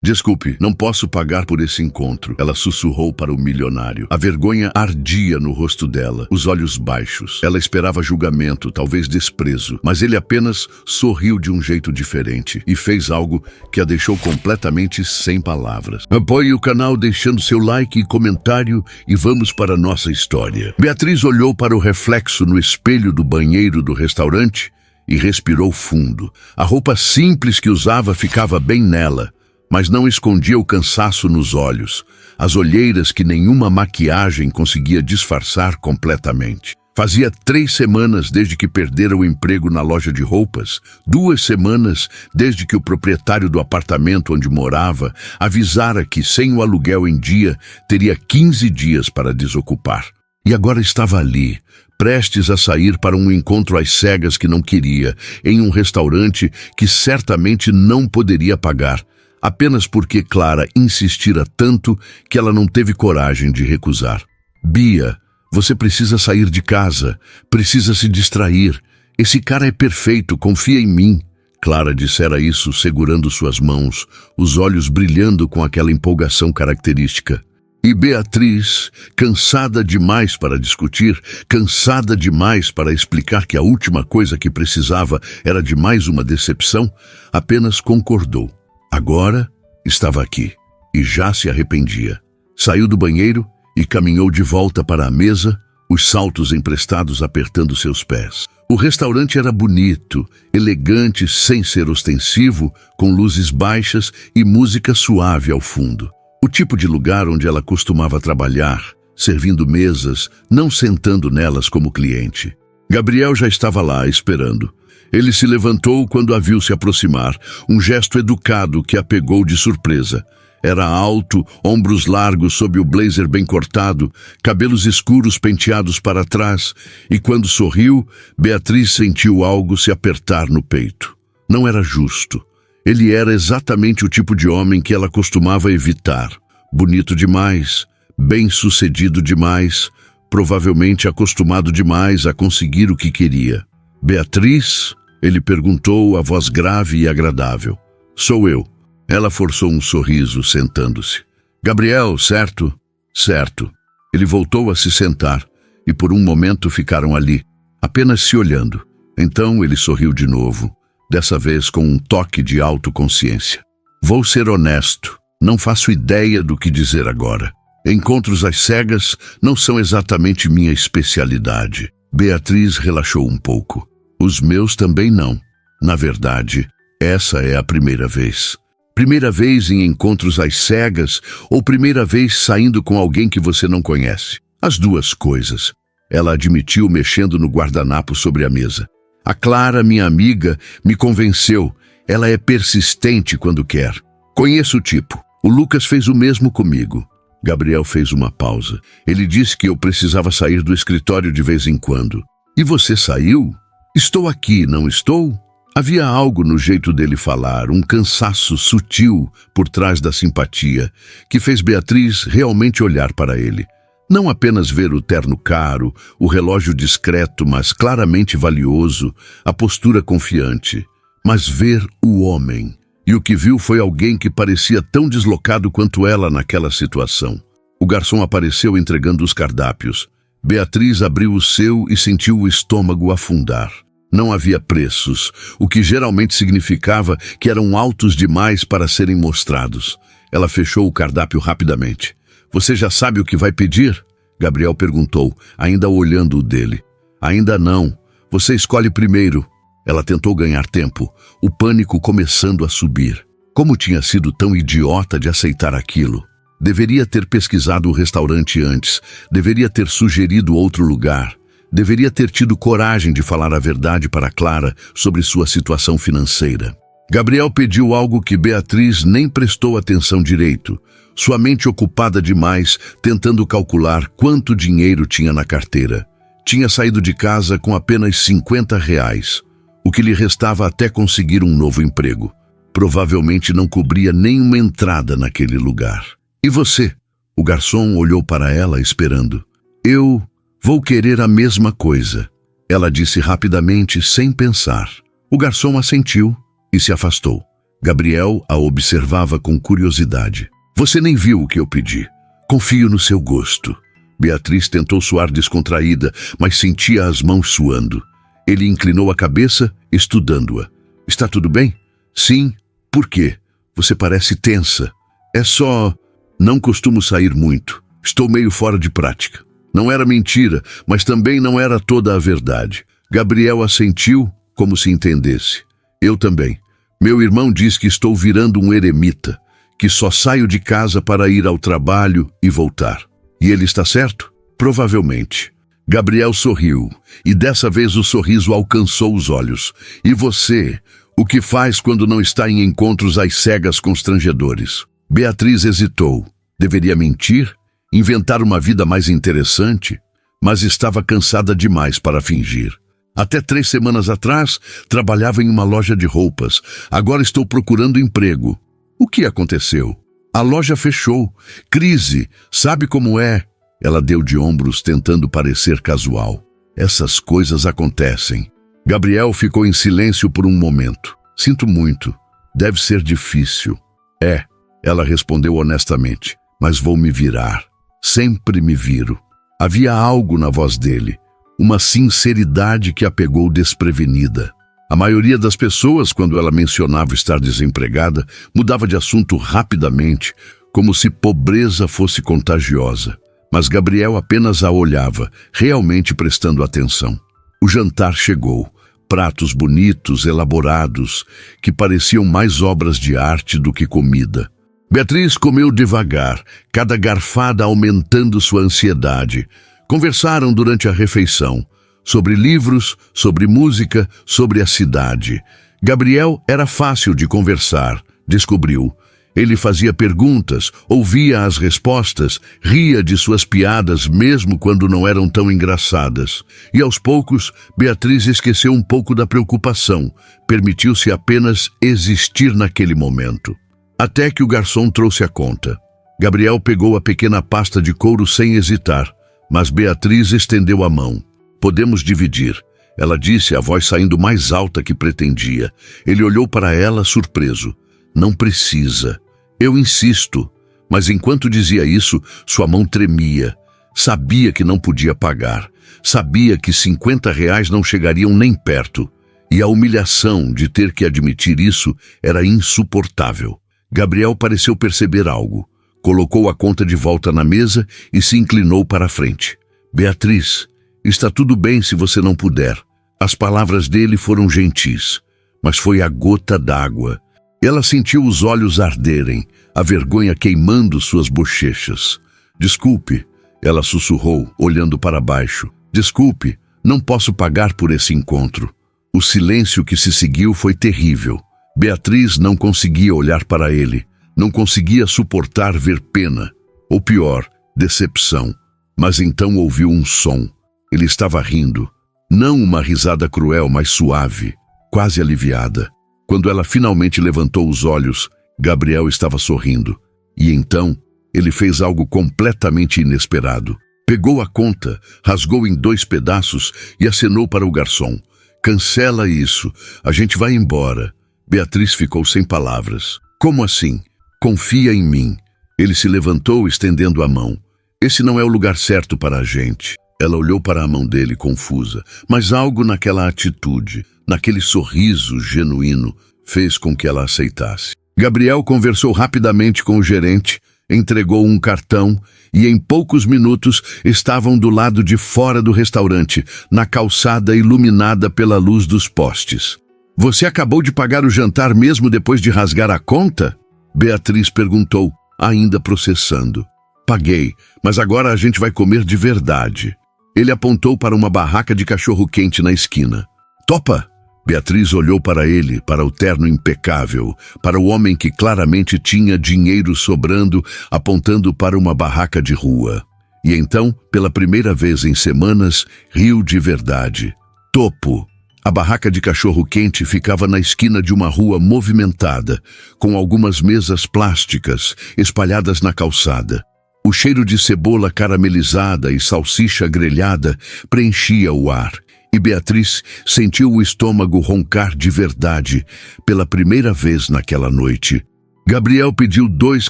Desculpe, não posso pagar por esse encontro, ela sussurrou para o milionário. A vergonha ardia no rosto dela, os olhos baixos. Ela esperava julgamento, talvez desprezo, mas ele apenas sorriu de um jeito diferente e fez algo que a deixou completamente sem palavras. Apoie o canal deixando seu like e comentário e vamos para a nossa história. Beatriz olhou para o reflexo no espelho do banheiro do restaurante e respirou fundo. A roupa simples que usava ficava bem nela, mas não escondia o cansaço nos olhos, as olheiras que nenhuma maquiagem conseguia disfarçar completamente. Fazia 3 semanas desde que perdera o emprego na loja de roupas, 2 semanas desde que o proprietário do apartamento onde morava avisara que, sem o aluguel em dia, teria 15 dias para desocupar. E agora estava ali, prestes a sair para um encontro às cegas que não queria, em um restaurante que certamente não poderia pagar, apenas porque Clara insistira tanto que ela não teve coragem de recusar. Bia, você precisa sair de casa, precisa se distrair. Esse cara é perfeito, confia em mim. Clara dissera isso segurando suas mãos, os olhos brilhando com aquela empolgação característica. E Beatriz, cansada demais para discutir, cansada demais para explicar que a última coisa que precisava era de mais uma decepção, apenas concordou. Agora estava aqui e já se arrependia. Saiu do banheiro e caminhou de volta para a mesa, os saltos emprestados apertando seus pés. O restaurante era bonito, elegante sem ser ostensivo, com luzes baixas e música suave ao fundo. O tipo de lugar onde ela costumava trabalhar, servindo mesas, não sentando nelas como cliente. Gabriel já estava lá, esperando. Ele se levantou quando a viu se aproximar, um gesto educado que a pegou de surpresa. Era alto, ombros largos sob o blazer bem cortado, cabelos escuros penteados para trás, e quando sorriu, Beatriz sentiu algo se apertar no peito. Não era justo. Ele era exatamente o tipo de homem que ela costumava evitar. Bonito demais, bem-sucedido demais, provavelmente acostumado demais a conseguir o que queria. Beatriz? Ele perguntou, a voz grave e agradável. Sou eu. Ela forçou um sorriso, sentando-se. Gabriel, certo? Certo. Ele voltou a se sentar, e por um momento ficaram ali, apenas se olhando. Então ele sorriu de novo, dessa vez com um toque de autoconsciência. Vou ser honesto, não faço ideia do que dizer agora. Encontros às cegas não são exatamente minha especialidade. Beatriz relaxou um pouco. Os meus também não. Na verdade, essa é a primeira vez. Primeira vez em encontros às cegas ou primeira vez saindo com alguém que você não conhece? As duas coisas. Ela admitiu mexendo no guardanapo sobre a mesa. A Clara, minha amiga, me convenceu. Ela é persistente quando quer. Conheço o tipo. O Lucas fez o mesmo comigo. Gabriel fez uma pausa. Ele disse que eu precisava sair do escritório de vez em quando. E você saiu? Estou aqui, não estou? Havia algo no jeito dele falar, um cansaço sutil por trás da simpatia, que fez Beatriz realmente olhar para ele. Não apenas ver o terno caro, o relógio discreto, mas claramente valioso, a postura confiante, mas ver o homem. E o que viu foi alguém que parecia tão deslocado quanto ela naquela situação. O garçom apareceu entregando os cardápios. Beatriz abriu o seu e sentiu o estômago afundar. Não havia preços, o que geralmente significava que eram altos demais para serem mostrados. Ela fechou o cardápio rapidamente. Você já sabe o que vai pedir? Gabriel perguntou, ainda olhando o dele. Ainda não. Você escolhe primeiro. Ela tentou ganhar tempo, o pânico começando a subir. Como tinha sido tão idiota de aceitar aquilo? Deveria ter pesquisado o restaurante antes, deveria ter sugerido outro lugar, deveria ter tido coragem de falar a verdade para Clara sobre sua situação financeira. Gabriel pediu algo que Beatriz nem prestou atenção direito, sua mente ocupada demais, tentando calcular quanto dinheiro tinha na carteira. Tinha saído de casa com apenas R$50, o que lhe restava até conseguir um novo emprego. Provavelmente não cobria nenhuma entrada naquele lugar. E você? O garçom olhou para ela esperando. Eu vou querer a mesma coisa. Ela disse rapidamente, sem pensar. O garçom assentiu e se afastou. Gabriel a observava com curiosidade. Você nem viu o que eu pedi. Confio no seu gosto. Beatriz tentou soar descontraída, mas sentia as mãos suando. Ele inclinou a cabeça, estudando-a. Está tudo bem? Sim. Por quê? Você parece tensa. É só... Não costumo sair muito. Estou meio fora de prática. Não era mentira, mas também não era toda a verdade. Gabriel assentiu, como se entendesse. Eu também. Meu irmão diz que estou virando um eremita, que só saio de casa para ir ao trabalho e voltar. E ele está certo? Provavelmente. Gabriel sorriu, e dessa vez o sorriso alcançou os olhos. E você, o que faz quando não está em encontros às cegas constrangedores? Beatriz hesitou. Deveria mentir? Inventar uma vida mais interessante? Mas estava cansada demais para fingir. Até 3 semanas atrás, trabalhava em uma loja de roupas. Agora estou procurando emprego. O que aconteceu? A loja fechou. Crise. Sabe como é? Ela deu de ombros, tentando parecer casual. Essas coisas acontecem. Gabriel ficou em silêncio por um momento. Sinto muito. Deve ser difícil. É, ela respondeu honestamente. Mas vou me virar. Sempre me viro. Havia algo na voz dele. Uma sinceridade que a pegou desprevenida. A maioria das pessoas, quando ela mencionava estar desempregada, mudava de assunto rapidamente, como se pobreza fosse contagiosa. Mas Gabriel apenas a olhava, realmente prestando atenção. O jantar chegou. Pratos bonitos, elaborados, que pareciam mais obras de arte do que comida. Beatriz comeu devagar, cada garfada aumentando sua ansiedade. Conversaram durante a refeição, sobre livros, sobre música, sobre a cidade. Gabriel era fácil de conversar, descobriu. Ele fazia perguntas, ouvia as respostas, ria de suas piadas mesmo quando não eram tão engraçadas. E aos poucos, Beatriz esqueceu um pouco da preocupação, permitiu-se apenas existir naquele momento. Até que o garçom trouxe a conta. Gabriel pegou a pequena pasta de couro sem hesitar. Mas Beatriz estendeu a mão. Podemos dividir, ela disse, a voz saindo mais alta que pretendia. Ele olhou para ela, surpreso. Não precisa. Eu insisto. Mas enquanto dizia isso, sua mão tremia. Sabia que não podia pagar. Sabia que R$ 50 não chegariam nem perto. E a humilhação de ter que admitir isso era insuportável. Gabriel pareceu perceber algo. Colocou a conta de volta na mesa e se inclinou para a frente. Beatriz, está tudo bem se você não puder. As palavras dele foram gentis, mas foi a gota d'água. Ela sentiu os olhos arderem, a vergonha queimando suas bochechas. Desculpe, ela sussurrou, olhando para baixo. Desculpe, não posso pagar por esse encontro. O silêncio que se seguiu foi terrível. Beatriz não conseguia olhar para ele. Não conseguia suportar ver pena, ou pior, decepção. Mas então ouviu um som. Ele estava rindo. Não uma risada cruel, mas suave, quase aliviada. Quando ela finalmente levantou os olhos, Gabriel estava sorrindo. E então, ele fez algo completamente inesperado. Pegou a conta, rasgou em 2 pedaços e acenou para o garçom. Cancela isso, a gente vai embora. Beatriz ficou sem palavras. Como assim? Confia em mim. Ele se levantou, estendendo a mão. Esse não é o lugar certo para a gente. Ela olhou para a mão dele, confusa. Mas algo naquela atitude, naquele sorriso genuíno, fez com que ela aceitasse. Gabriel conversou rapidamente com o gerente, entregou um cartão e em poucos minutos estavam do lado de fora do restaurante, na calçada iluminada pela luz dos postes. Você acabou de pagar o jantar mesmo depois de rasgar a conta? Beatriz perguntou, ainda processando. Paguei, mas agora a gente vai comer de verdade. Ele apontou para uma barraca de cachorro-quente na esquina. Topa? Beatriz olhou para ele, para o terno impecável, para o homem que claramente tinha dinheiro sobrando, apontando para uma barraca de rua. E então, pela primeira vez em semanas, riu de verdade. Topo! A barraca de cachorro-quente ficava na esquina de uma rua movimentada, com algumas mesas plásticas espalhadas na calçada. O cheiro de cebola caramelizada e salsicha grelhada preenchia o ar, E Beatriz sentiu o estômago roncar de verdade pela primeira vez naquela noite. Gabriel pediu 2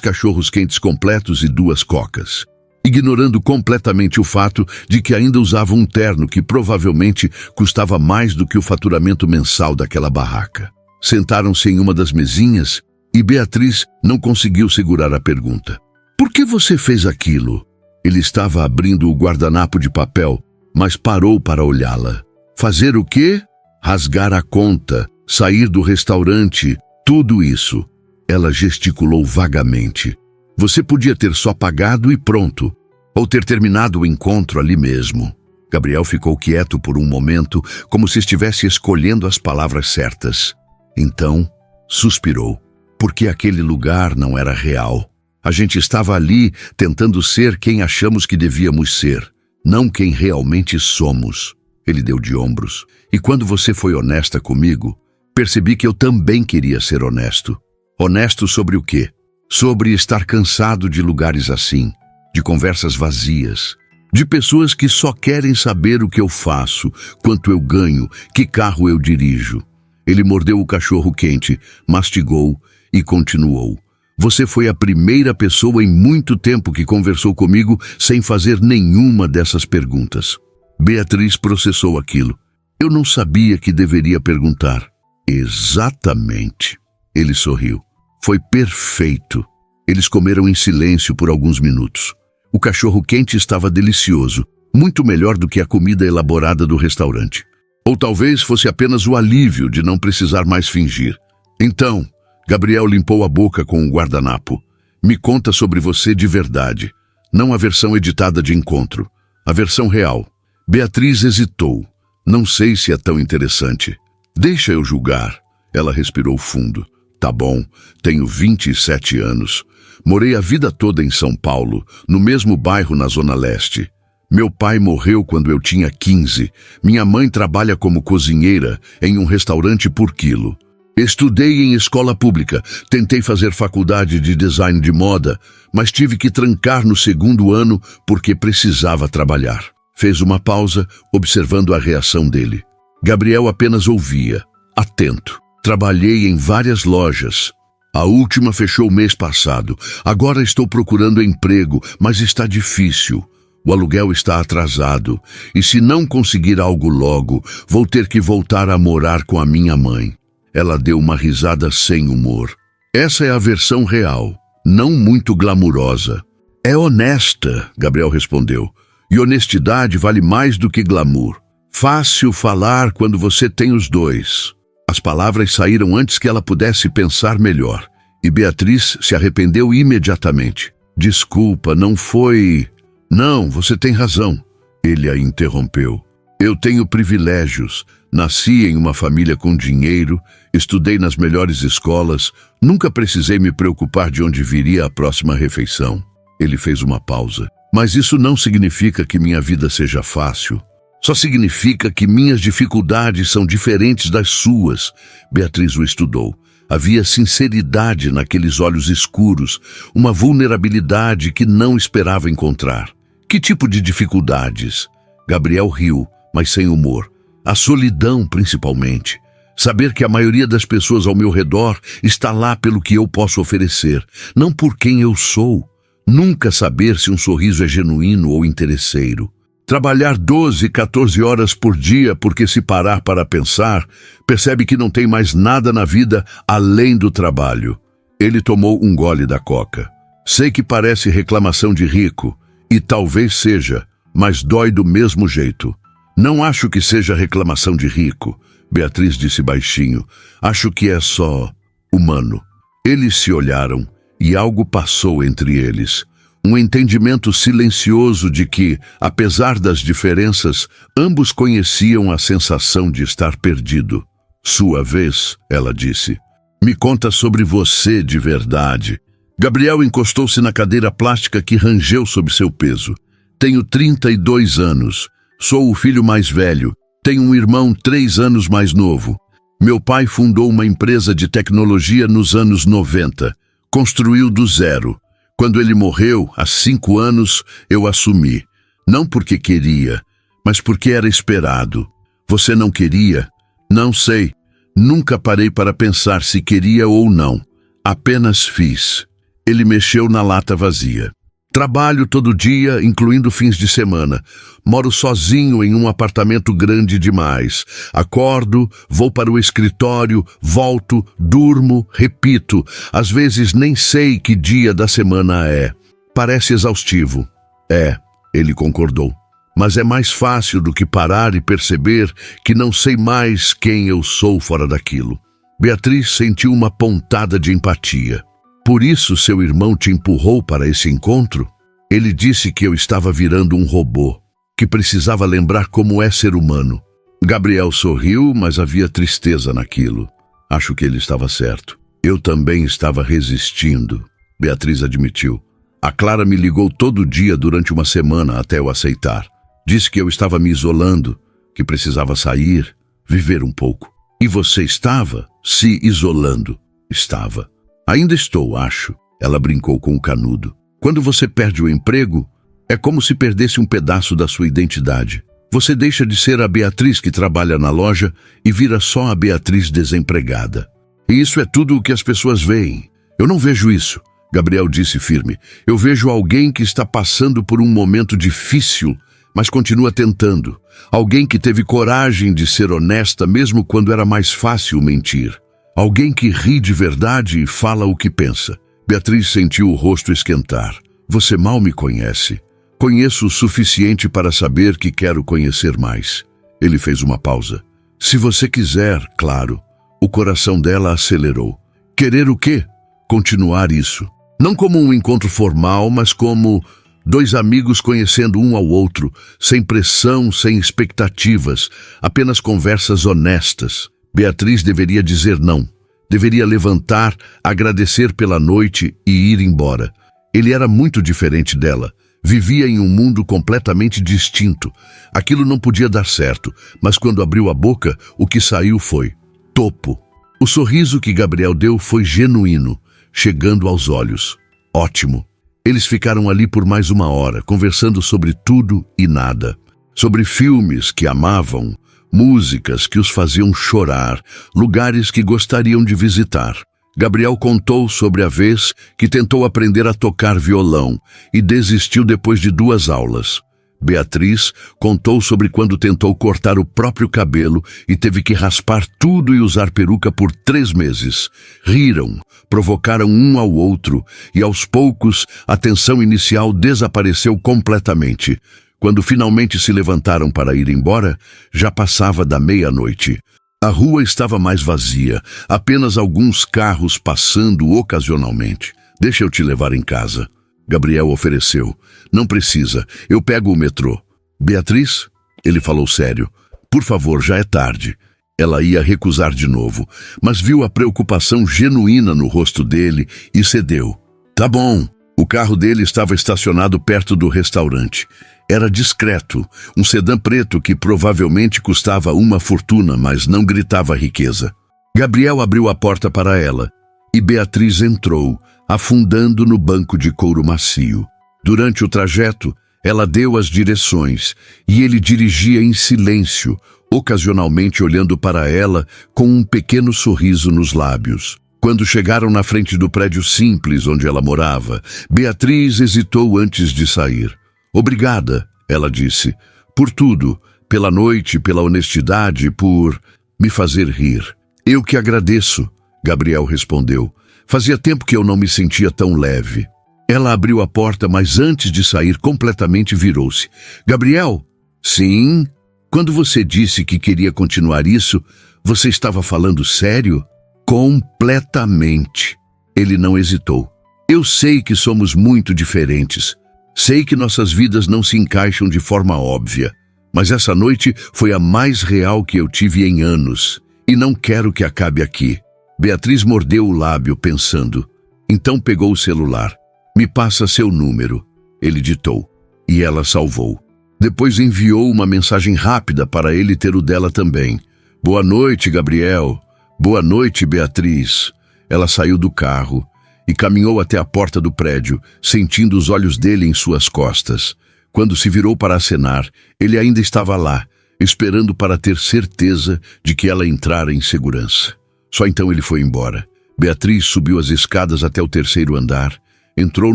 cachorros-quentes completos e 2 cocas, ignorando completamente o fato de que ainda usava um terno que provavelmente custava mais do que o faturamento mensal daquela barraca. Sentaram-se em uma das mesinhas e Beatriz não conseguiu segurar a pergunta. Por que você fez aquilo? Ele estava abrindo o guardanapo de papel, mas parou para olhá-la. Fazer o quê? Rasgar a conta, sair do restaurante, tudo isso. Ela gesticulou vagamente. Você podia ter só pagado e pronto, ou ter terminado o encontro ali mesmo. Gabriel ficou quieto por um momento, como se estivesse escolhendo as palavras certas. Então, suspirou, porque aquele lugar não era real. A gente estava ali tentando ser quem achamos que devíamos ser, não quem realmente somos. Ele deu de ombros. E quando você foi honesta comigo, percebi que eu também queria ser honesto. Honesto sobre o quê? Sobre estar cansado de lugares assim, de conversas vazias, de pessoas que só querem saber o que eu faço, quanto eu ganho, que carro eu dirijo. Ele mordeu o cachorro quente, mastigou e continuou. Você foi a primeira pessoa em muito tempo que conversou comigo sem fazer nenhuma dessas perguntas. Beatriz processou aquilo. Eu não sabia que deveria perguntar. Exatamente. Ele sorriu. Foi perfeito. Eles comeram em silêncio por alguns minutos. O cachorro-quente estava delicioso, muito melhor do que a comida elaborada do restaurante. Ou talvez fosse apenas o alívio de não precisar mais fingir. Então, Gabriel limpou a boca com o guardanapo. Me conta sobre você de verdade. Não a versão editada de encontro. A versão real. Beatriz hesitou. Não sei se é tão interessante. Deixa eu julgar. Ela respirou fundo. Tá bom, tenho 27 anos. Morei a vida toda em São Paulo, no mesmo bairro na Zona Leste. Meu pai morreu quando eu tinha 15. Minha mãe trabalha como cozinheira em um restaurante por quilo. Estudei em escola pública, tentei fazer faculdade de design de moda, mas tive que trancar no 2º ano porque precisava trabalhar. Fez uma pausa, observando a reação dele. Gabriel apenas ouvia, atento. Trabalhei em várias lojas. A última fechou mês passado. Agora estou procurando emprego, mas está difícil. O aluguel está atrasado. E se não conseguir algo logo, vou ter que voltar a morar com a minha mãe. Ela deu uma risada sem humor. Essa é a versão real, não muito glamurosa. É honesta, Gabriel respondeu. E honestidade vale mais do que glamour. Fácil falar quando você tem os dois. As palavras saíram antes que ela pudesse pensar melhor. E Beatriz se arrependeu imediatamente. Desculpa, não foi... Não, você tem razão. Ele a interrompeu. Eu tenho privilégios. Nasci em uma família com dinheiro, estudei nas melhores escolas, nunca precisei me preocupar de onde viria a próxima refeição. Ele fez uma pausa. Mas isso não significa que minha vida seja fácil. Só significa que minhas dificuldades são diferentes das suas. Beatriz o estudou. Havia sinceridade naqueles olhos escuros, uma vulnerabilidade que não esperava encontrar. Que tipo de dificuldades? Gabriel riu, mas sem humor. A solidão, principalmente. Saber que a maioria das pessoas ao meu redor está lá pelo que eu posso oferecer, não por quem eu sou. Nunca saber se um sorriso é genuíno ou interesseiro. Trabalhar 12, 14 horas por dia porque se parar para pensar, percebe que não tem mais nada na vida além do trabalho. Ele tomou um gole da coca. Sei que parece reclamação de rico, e talvez seja, mas dói do mesmo jeito. Não acho que seja reclamação de rico, Beatriz disse baixinho. Acho que é só humano. Eles se olharam e algo passou entre eles. Um entendimento silencioso de que, apesar das diferenças, ambos conheciam a sensação de estar perdido. Sua vez, ela disse. Me conta sobre você de verdade. Gabriel encostou-se na cadeira plástica que rangeu sob seu peso. Tenho 32 anos. Sou o filho mais velho. Tenho um irmão 3 anos mais novo. Meu pai fundou uma empresa de tecnologia nos anos 90. Construiu do zero. Quando ele morreu, há 5 anos, eu assumi. Não porque queria, mas porque era esperado. Você não queria? Não sei. Nunca parei para pensar se queria ou não. Apenas fiz. Ele mexeu na lata vazia. Trabalho todo dia, incluindo fins de semana. Moro sozinho em um apartamento grande demais. Acordo, vou para o escritório, volto, durmo, repito. Às vezes nem sei que dia da semana é. Parece exaustivo. É, ele concordou. Mas é mais fácil do que parar e perceber que não sei mais quem eu sou fora daquilo. Beatriz sentiu uma pontada de empatia. Por isso seu irmão te empurrou para esse encontro? Ele disse que eu estava virando um robô, que precisava lembrar como é ser humano. Gabriel sorriu, mas havia tristeza naquilo. Acho que ele estava certo. Eu também estava resistindo, Beatriz admitiu. A Clara me ligou todo dia durante uma semana até eu aceitar. Disse que eu estava me isolando, que precisava sair, viver um pouco. E você estava se isolando? Estava. Ainda estou, acho. Ela brincou com o canudo. Quando você perde o emprego, é como se perdesse um pedaço da sua identidade. Você deixa de ser a Beatriz que trabalha na loja e vira só a Beatriz desempregada. E isso é tudo o que as pessoas veem. Eu não vejo isso, Gabriel disse firme. Eu vejo alguém que está passando por um momento difícil, mas continua tentando. Alguém que teve coragem de ser honesta mesmo quando era mais fácil mentir. Alguém que ri de verdade e fala o que pensa. Beatriz sentiu o rosto esquentar. Você mal me conhece. Conheço o suficiente para saber que quero conhecer mais. Ele fez uma pausa. Se você quiser, claro. O coração dela acelerou. Querer o quê? Continuar isso. Não como um encontro formal, mas como dois amigos conhecendo um ao outro, sem pressão, sem expectativas, apenas conversas honestas. Beatriz deveria dizer não. Deveria levantar, agradecer pela noite e ir embora. Ele era muito diferente dela. Vivia em um mundo completamente distinto. Aquilo não podia dar certo, mas quando abriu a boca, o que saiu foi topo. O sorriso que Gabriel deu foi genuíno, chegando aos olhos. Ótimo. Eles ficaram ali por mais uma hora, conversando sobre tudo e nada. Sobre filmes que amavam, músicas que os faziam chorar, lugares que gostariam de visitar. Gabriel contou sobre a vez que tentou aprender a tocar violão e desistiu depois de 2 aulas. Beatriz contou sobre quando tentou cortar o próprio cabelo e teve que raspar tudo e usar peruca por 3 meses. Riram, provocaram um ao outro e aos poucos a tensão inicial desapareceu completamente. Quando finalmente se levantaram para ir embora, já passava da meia-noite. A rua estava mais vazia, apenas alguns carros passando ocasionalmente. Deixa eu te levar em casa. Gabriel ofereceu. Não precisa, eu pego o metrô. Beatriz? Ele falou sério. Por favor, já é tarde. Ela ia recusar de novo, mas viu a preocupação genuína no rosto dele e cedeu. Tá bom. O carro dele estava estacionado perto do restaurante. Era discreto, um sedã preto que provavelmente custava uma fortuna, mas não gritava riqueza. Gabriel abriu a porta para ela e Beatriz entrou, afundando no banco de couro macio. Durante o trajeto, ela deu as direções e ele dirigia em silêncio, ocasionalmente olhando para ela com um pequeno sorriso nos lábios. Quando chegaram na frente do prédio simples onde ela morava, Beatriz hesitou antes de sair. Obrigada, ela disse, por tudo, pela noite, pela honestidade, por me fazer rir. Eu que agradeço, Gabriel respondeu. Fazia tempo que eu não me sentia tão leve. Ela abriu a porta, mas antes de sair completamente virou-se. Gabriel? Sim? Quando você disse que queria continuar isso, você estava falando sério? Completamente. Ele não hesitou. Eu sei que somos muito diferentes. Sei que nossas vidas não se encaixam de forma óbvia, mas essa noite foi a mais real que eu tive em anos, e não quero que acabe aqui. Beatriz mordeu o lábio, pensando. Então pegou o celular. Me passa seu número, ele ditou, e ela salvou. Depois enviou uma mensagem rápida para ele ter o dela também. Boa noite, Gabriel. Boa noite, Beatriz. Ela saiu do carro e caminhou até a porta do prédio, sentindo os olhos dele em suas costas. Quando se virou para acenar, ele ainda estava lá, esperando para ter certeza de que ela entrara em segurança. Só então ele foi embora. Beatriz subiu as escadas até o terceiro andar, entrou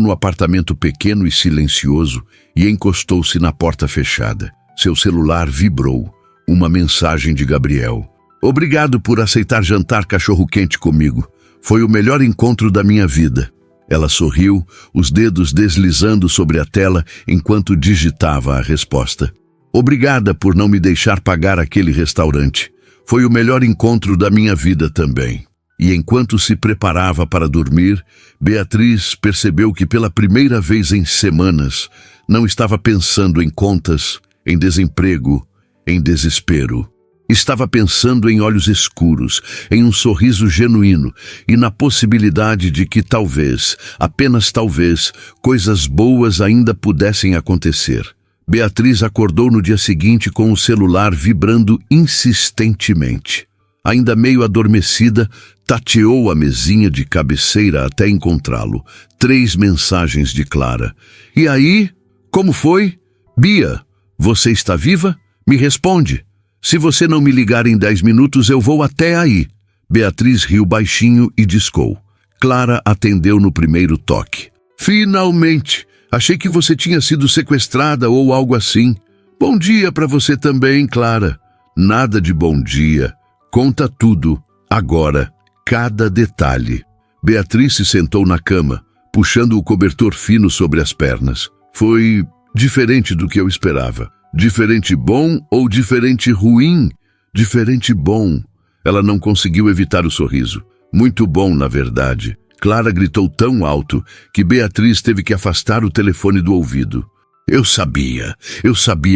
no apartamento pequeno e silencioso e encostou-se na porta fechada. Seu celular vibrou. Uma mensagem de Gabriel. Obrigado por aceitar jantar cachorro-quente comigo. Foi o melhor encontro da minha vida. Ela sorriu, os dedos deslizando sobre a tela enquanto digitava a resposta. Obrigada por não me deixar pagar aquele restaurante. Foi o melhor encontro da minha vida também. E enquanto se preparava para dormir, Beatriz percebeu que pela primeira vez em semanas não estava pensando em contas, em desemprego, em desespero. Estava pensando em olhos escuros, em um sorriso genuíno e na possibilidade de que talvez, apenas talvez, coisas boas ainda pudessem acontecer. Beatriz acordou no dia seguinte com o celular vibrando insistentemente. Ainda meio adormecida, tateou a mesinha de cabeceira até encontrá-lo. 3 mensagens de Clara. E aí? Como foi? Bia, você está viva? Me responde. Se você não me ligar em 10 minutos, eu vou até aí. Beatriz riu baixinho e discou. Clara atendeu no primeiro toque. Finalmente! Achei que você tinha sido sequestrada ou algo assim. Bom dia para você também, Clara. Nada de bom dia. Conta tudo, agora, cada detalhe. Beatriz se sentou na cama, puxando o cobertor fino sobre as pernas. Foi diferente do que eu esperava. Diferente bom ou diferente ruim? Diferente bom. Ela não conseguiu evitar o sorriso. Muito bom, na verdade. Clara gritou tão alto que Beatriz teve que afastar o telefone do ouvido. Eu sabia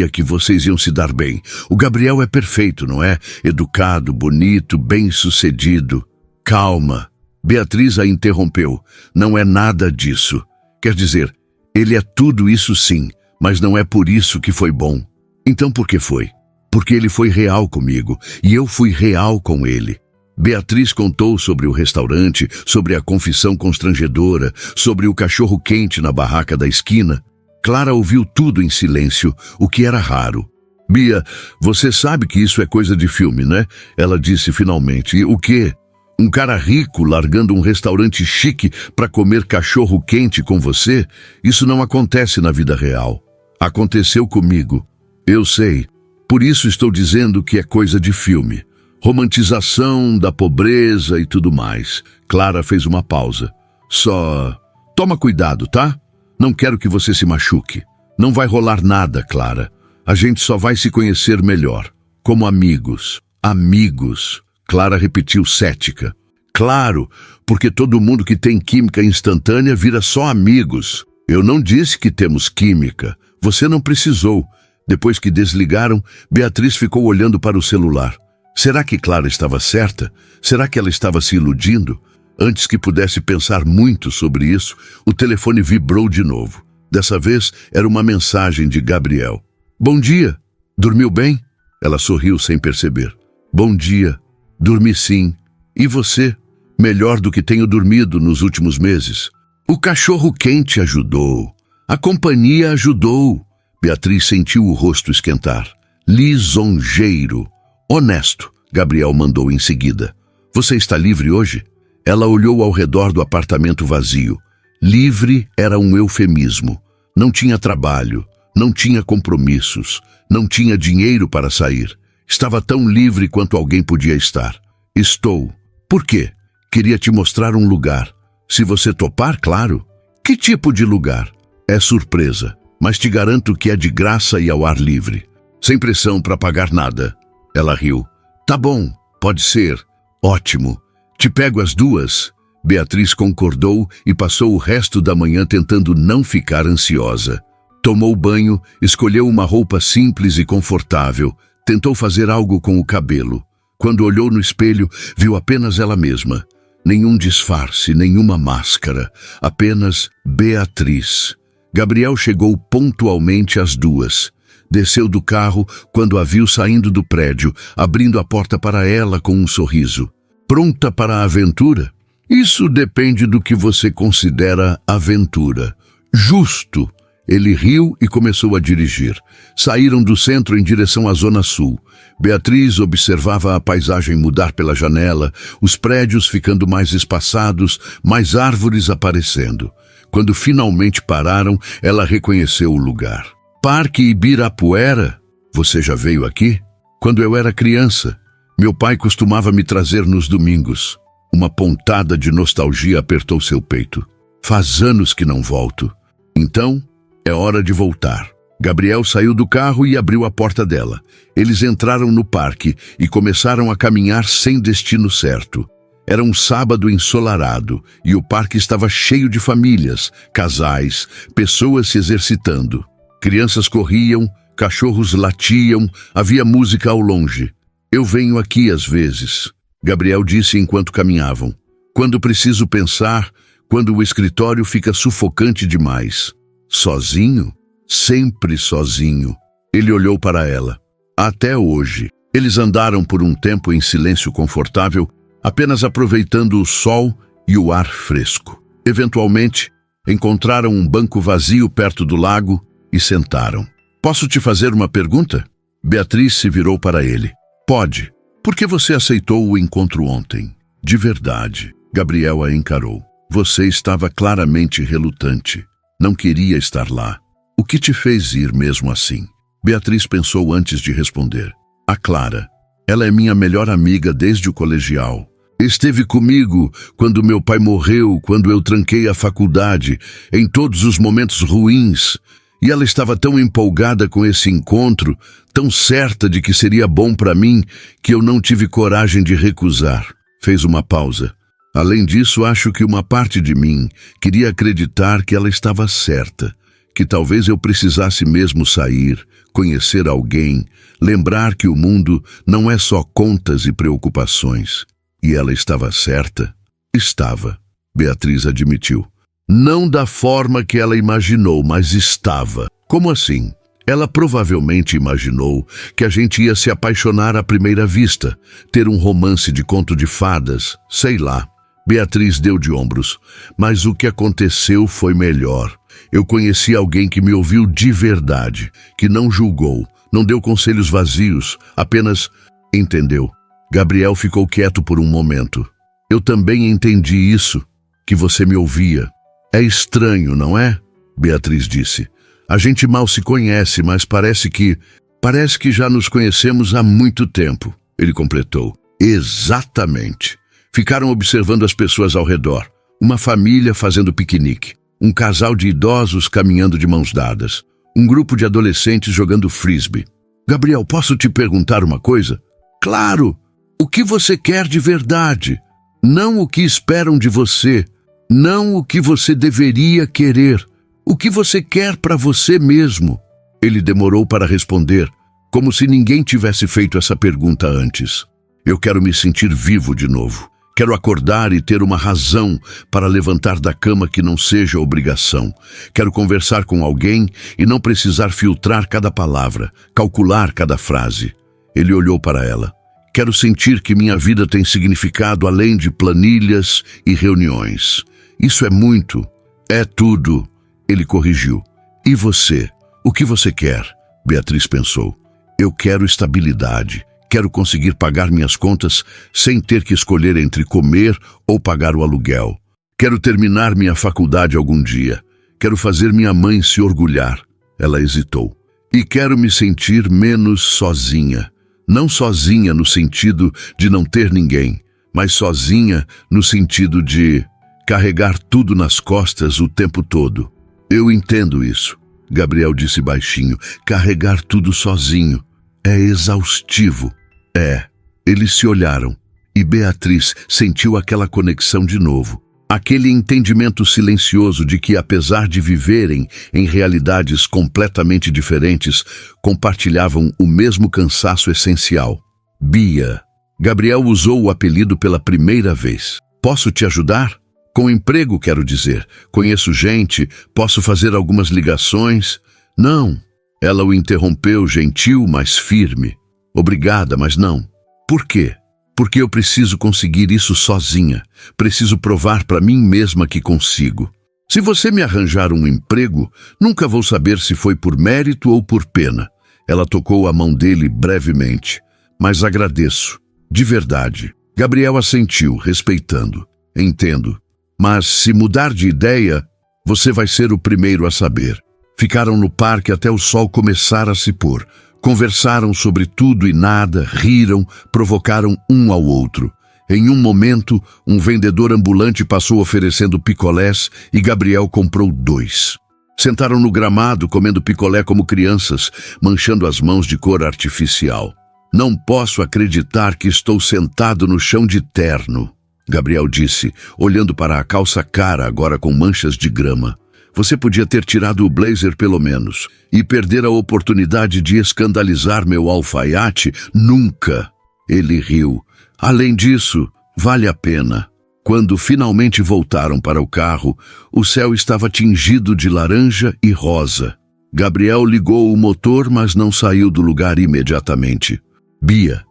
que vocês iam se dar bem. O Gabriel é perfeito, não é? Educado, bonito, bem-sucedido. Calma. Beatriz a interrompeu. Não é nada disso. Quer dizer, ele é tudo isso sim, mas não é por isso que foi bom. Então por que foi? Porque ele foi real comigo e eu fui real com ele. Beatriz contou sobre o restaurante, sobre a confissão constrangedora, sobre o cachorro-quente na barraca da esquina. Clara ouviu tudo em silêncio, o que era raro. Bia, você sabe que isso é coisa de filme, né? Ela disse finalmente. E o quê? Um cara rico largando um restaurante chique para comer cachorro-quente com você? Isso não acontece na vida real. Aconteceu comigo. Eu sei. Por isso estou dizendo que é coisa de filme. Romantização da pobreza e tudo mais. Clara fez uma pausa. Só toma cuidado, tá? Não quero que você se machuque. Não vai rolar nada, Clara. A gente só vai se conhecer melhor. Como amigos. Amigos. Clara repetiu cética. Claro, porque todo mundo que tem química instantânea vira só amigos. Eu não disse que temos química. Você não precisou. Depois que desligaram, Beatriz ficou olhando para o celular. Será que Clara estava certa? Será que ela estava se iludindo? Antes que pudesse pensar muito sobre isso, o telefone vibrou de novo. Dessa vez, era uma mensagem de Gabriel. Bom dia. Dormiu bem? Ela sorriu sem perceber. Bom dia. Dormi sim. E você? Melhor do que tenho dormido nos últimos meses. O cachorro-quente ajudou. A companhia ajudou. Beatriz sentiu o rosto esquentar. Lisonjeiro. Honesto, Gabriel mandou em seguida. Você está livre hoje? Ela olhou ao redor do apartamento vazio. Livre era um eufemismo. Não tinha trabalho, não tinha compromissos, não tinha dinheiro para sair. Estava tão livre quanto alguém podia estar. Estou. Por quê? Queria te mostrar um lugar. Se você topar, claro. Que tipo de lugar? É surpresa, mas te garanto que é de graça e ao ar livre. Sem pressão para pagar nada. Ela riu. Tá bom, pode ser. Ótimo. Te pego às 2. Beatriz concordou e passou o resto da manhã tentando não ficar ansiosa. Tomou banho, escolheu uma roupa simples e confortável, tentou fazer algo com o cabelo. Quando olhou no espelho, viu apenas ela mesma. Nenhum disfarce, nenhuma máscara, apenas Beatriz. Gabriel chegou pontualmente às 2. Desceu do carro quando a viu saindo do prédio, abrindo a porta para ela com um sorriso. Pronta para a aventura? Isso depende do que você considera aventura. Justo. Ele riu e começou a dirigir. Saíram do centro em direção à zona sul. Beatriz observava a paisagem mudar pela janela, os prédios ficando mais espaçados, mais árvores aparecendo. Quando finalmente pararam, ela reconheceu o lugar. Parque Ibirapuera? Você já veio aqui? Quando eu era criança, meu pai costumava me trazer nos domingos. Uma pontada de nostalgia apertou seu peito. Faz anos que não volto. Então, é hora de voltar. Gabriel saiu do carro e abriu a porta dela. Eles entraram no parque e começaram a caminhar sem destino certo. Era um sábado ensolarado e o parque estava cheio de famílias, casais, pessoas se exercitando. Crianças corriam, cachorros latiam, havia música ao longe. Eu venho aqui às vezes, Gabriel disse enquanto caminhavam. Quando preciso pensar, quando o escritório fica sufocante demais. Sozinho? Sempre sozinho. Ele olhou para ela. Até hoje. Eles andaram por um tempo em silêncio confortável, apenas aproveitando o sol e o ar fresco. Eventualmente, encontraram um banco vazio perto do lago e sentaram. Posso te fazer uma pergunta? Beatriz se virou para ele. Pode. Por que você aceitou o encontro ontem? De verdade. Gabriel a encarou. Você estava claramente relutante. Não queria estar lá. O que te fez ir mesmo assim? Beatriz pensou antes de responder. A Clara. Ela é minha melhor amiga desde o colegial. Esteve comigo quando meu pai morreu, quando eu tranquei a faculdade, em todos os momentos ruins. E ela estava tão empolgada com esse encontro, tão certa de que seria bom para mim, que eu não tive coragem de recusar. Fez uma pausa. Além disso, acho que uma parte de mim queria acreditar que ela estava certa, que talvez eu precisasse mesmo sair, conhecer alguém, lembrar que o mundo não é só contas e preocupações. E ela estava certa? Estava, Beatriz admitiu. Não da forma que ela imaginou, mas estava. Como assim? Ela provavelmente imaginou que a gente ia se apaixonar à primeira vista, ter um romance de conto de fadas, sei lá. Beatriz deu de ombros, mas o que aconteceu foi melhor. Eu conheci alguém que me ouviu de verdade, que não julgou, não deu conselhos vazios, apenas entendeu. Gabriel ficou quieto por um momento. Eu também entendi isso, que você me ouvia. É estranho, não é? Beatriz disse. A gente mal se conhece, mas parece que já nos conhecemos há muito tempo, ele completou. Exatamente. Ficaram observando as pessoas ao redor. Uma família fazendo piquenique. Um casal de idosos caminhando de mãos dadas. Um grupo de adolescentes jogando frisbee. Gabriel, posso te perguntar uma coisa? Claro! O que você quer de verdade? Não o que esperam de você. Não o que você deveria querer. O que você quer para você mesmo? Ele demorou para responder, como se ninguém tivesse feito essa pergunta antes. Eu quero me sentir vivo de novo. Quero acordar e ter uma razão para levantar da cama que não seja obrigação. Quero conversar com alguém e não precisar filtrar cada palavra, calcular cada frase. Ele olhou para ela. Quero sentir que minha vida tem significado além de planilhas e reuniões. Isso é muito, é tudo, ele corrigiu. E você? O que você quer? Beatriz pensou. Eu quero estabilidade. Quero conseguir pagar minhas contas sem ter que escolher entre comer ou pagar o aluguel. Quero terminar minha faculdade algum dia. Quero fazer minha mãe se orgulhar. Ela hesitou. E quero me sentir menos sozinha. Não sozinha no sentido de não ter ninguém, mas sozinha no sentido de carregar tudo nas costas o tempo todo. Eu entendo isso, Gabriel disse baixinho. Carregar tudo sozinho é exaustivo. É. Eles se olharam e Beatriz sentiu aquela conexão de novo. Aquele entendimento silencioso de que, apesar de viverem em realidades completamente diferentes, compartilhavam o mesmo cansaço essencial. Bia. Gabriel usou o apelido pela primeira vez. Posso te ajudar? Com emprego, quero dizer. Conheço gente, posso fazer algumas ligações. Não. Ela o interrompeu, gentil, mas firme. Obrigada, mas não. Por quê? Porque eu preciso conseguir isso sozinha. Preciso provar para mim mesma que consigo. Se você me arranjar um emprego, nunca vou saber se foi por mérito ou por pena. Ela tocou a mão dele brevemente. Mas agradeço. De verdade. Gabriel assentiu, respeitando. Entendo. Mas se mudar de ideia, você vai ser o primeiro a saber. Ficaram no parque até o sol começar a se pôr. Conversaram sobre tudo e nada, riram, provocaram um ao outro. Em um momento, um vendedor ambulante passou oferecendo picolés e Gabriel comprou 2. Sentaram no gramado, comendo picolé como crianças, manchando as mãos de cor artificial. Não posso acreditar que estou sentado no chão de terno, Gabriel disse, olhando para a calça cara agora com manchas de grama. Você podia ter tirado o blazer pelo menos. E perder a oportunidade de escandalizar meu alfaiate? Nunca. Ele riu. Além disso, vale a pena. Quando finalmente voltaram para o carro, o céu estava tingido de laranja e rosa. Gabriel ligou o motor, mas não saiu do lugar imediatamente. Bia,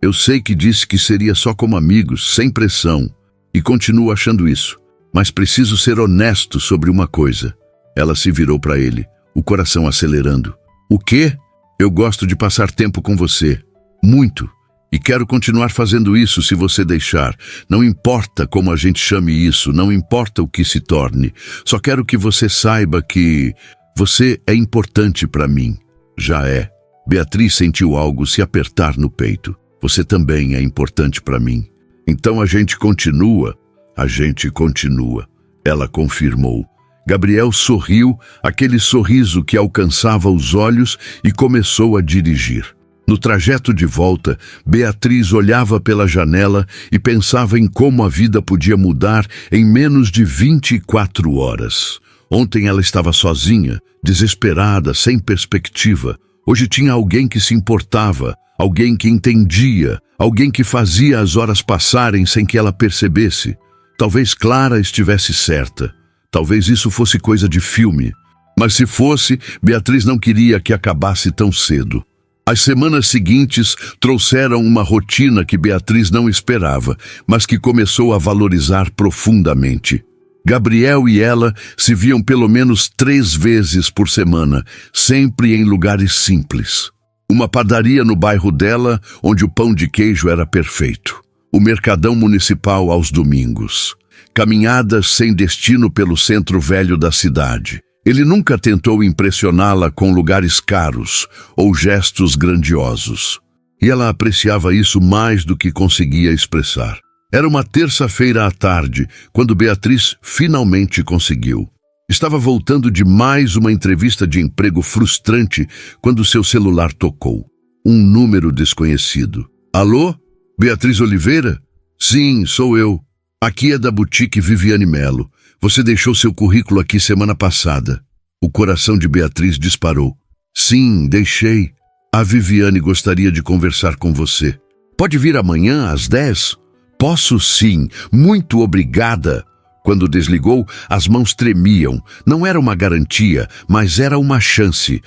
eu sei que disse que seria só como amigos, sem pressão. E continuo achando isso. Mas preciso ser honesto sobre uma coisa. Ela se virou para ele, o coração acelerando. O quê? Eu gosto de passar tempo com você. Muito. E quero continuar fazendo isso se você deixar. Não importa como a gente chame isso, não importa o que se torne. Só quero que você saiba que você é importante para mim. Já é. Beatriz sentiu algo se apertar no peito. Você também é importante para mim. Então a gente continua. A gente continua. Ela confirmou. Gabriel sorriu, aquele sorriso que alcançava os olhos, e começou a dirigir. No trajeto de volta, Beatriz olhava pela janela e pensava em como a vida podia mudar em menos de 24 horas. Ontem ela estava sozinha, desesperada, sem perspectiva. Hoje tinha alguém que se importava, alguém que entendia, alguém que fazia as horas passarem sem que ela percebesse. Talvez Clara estivesse certa. Talvez isso fosse coisa de filme. Mas se fosse, Beatriz não queria que acabasse tão cedo. As semanas seguintes trouxeram uma rotina que Beatriz não esperava, mas que começou a valorizar profundamente. Gabriel e ela se viam pelo menos 3 vezes por semana, sempre em lugares simples. Uma padaria no bairro dela, onde o pão de queijo era perfeito. O mercadão municipal aos domingos. Caminhadas sem destino pelo centro velho da cidade. Ele nunca tentou impressioná-la com lugares caros ou gestos grandiosos. E ela apreciava isso mais do que conseguia expressar. Era uma terça-feira à tarde, quando Beatriz finalmente conseguiu. Estava voltando de mais uma entrevista de emprego frustrante quando seu celular tocou. Um número desconhecido. Alô? Beatriz Oliveira? Sim, sou eu. Aqui é da Boutique Viviane Melo. Você deixou seu currículo aqui semana passada. O coração de Beatriz disparou. Sim, deixei. A Viviane gostaria de conversar com você. Pode vir amanhã às 10? Posso sim. Muito obrigada. Quando desligou, as mãos tremiam. Não era uma garantia, mas era uma chance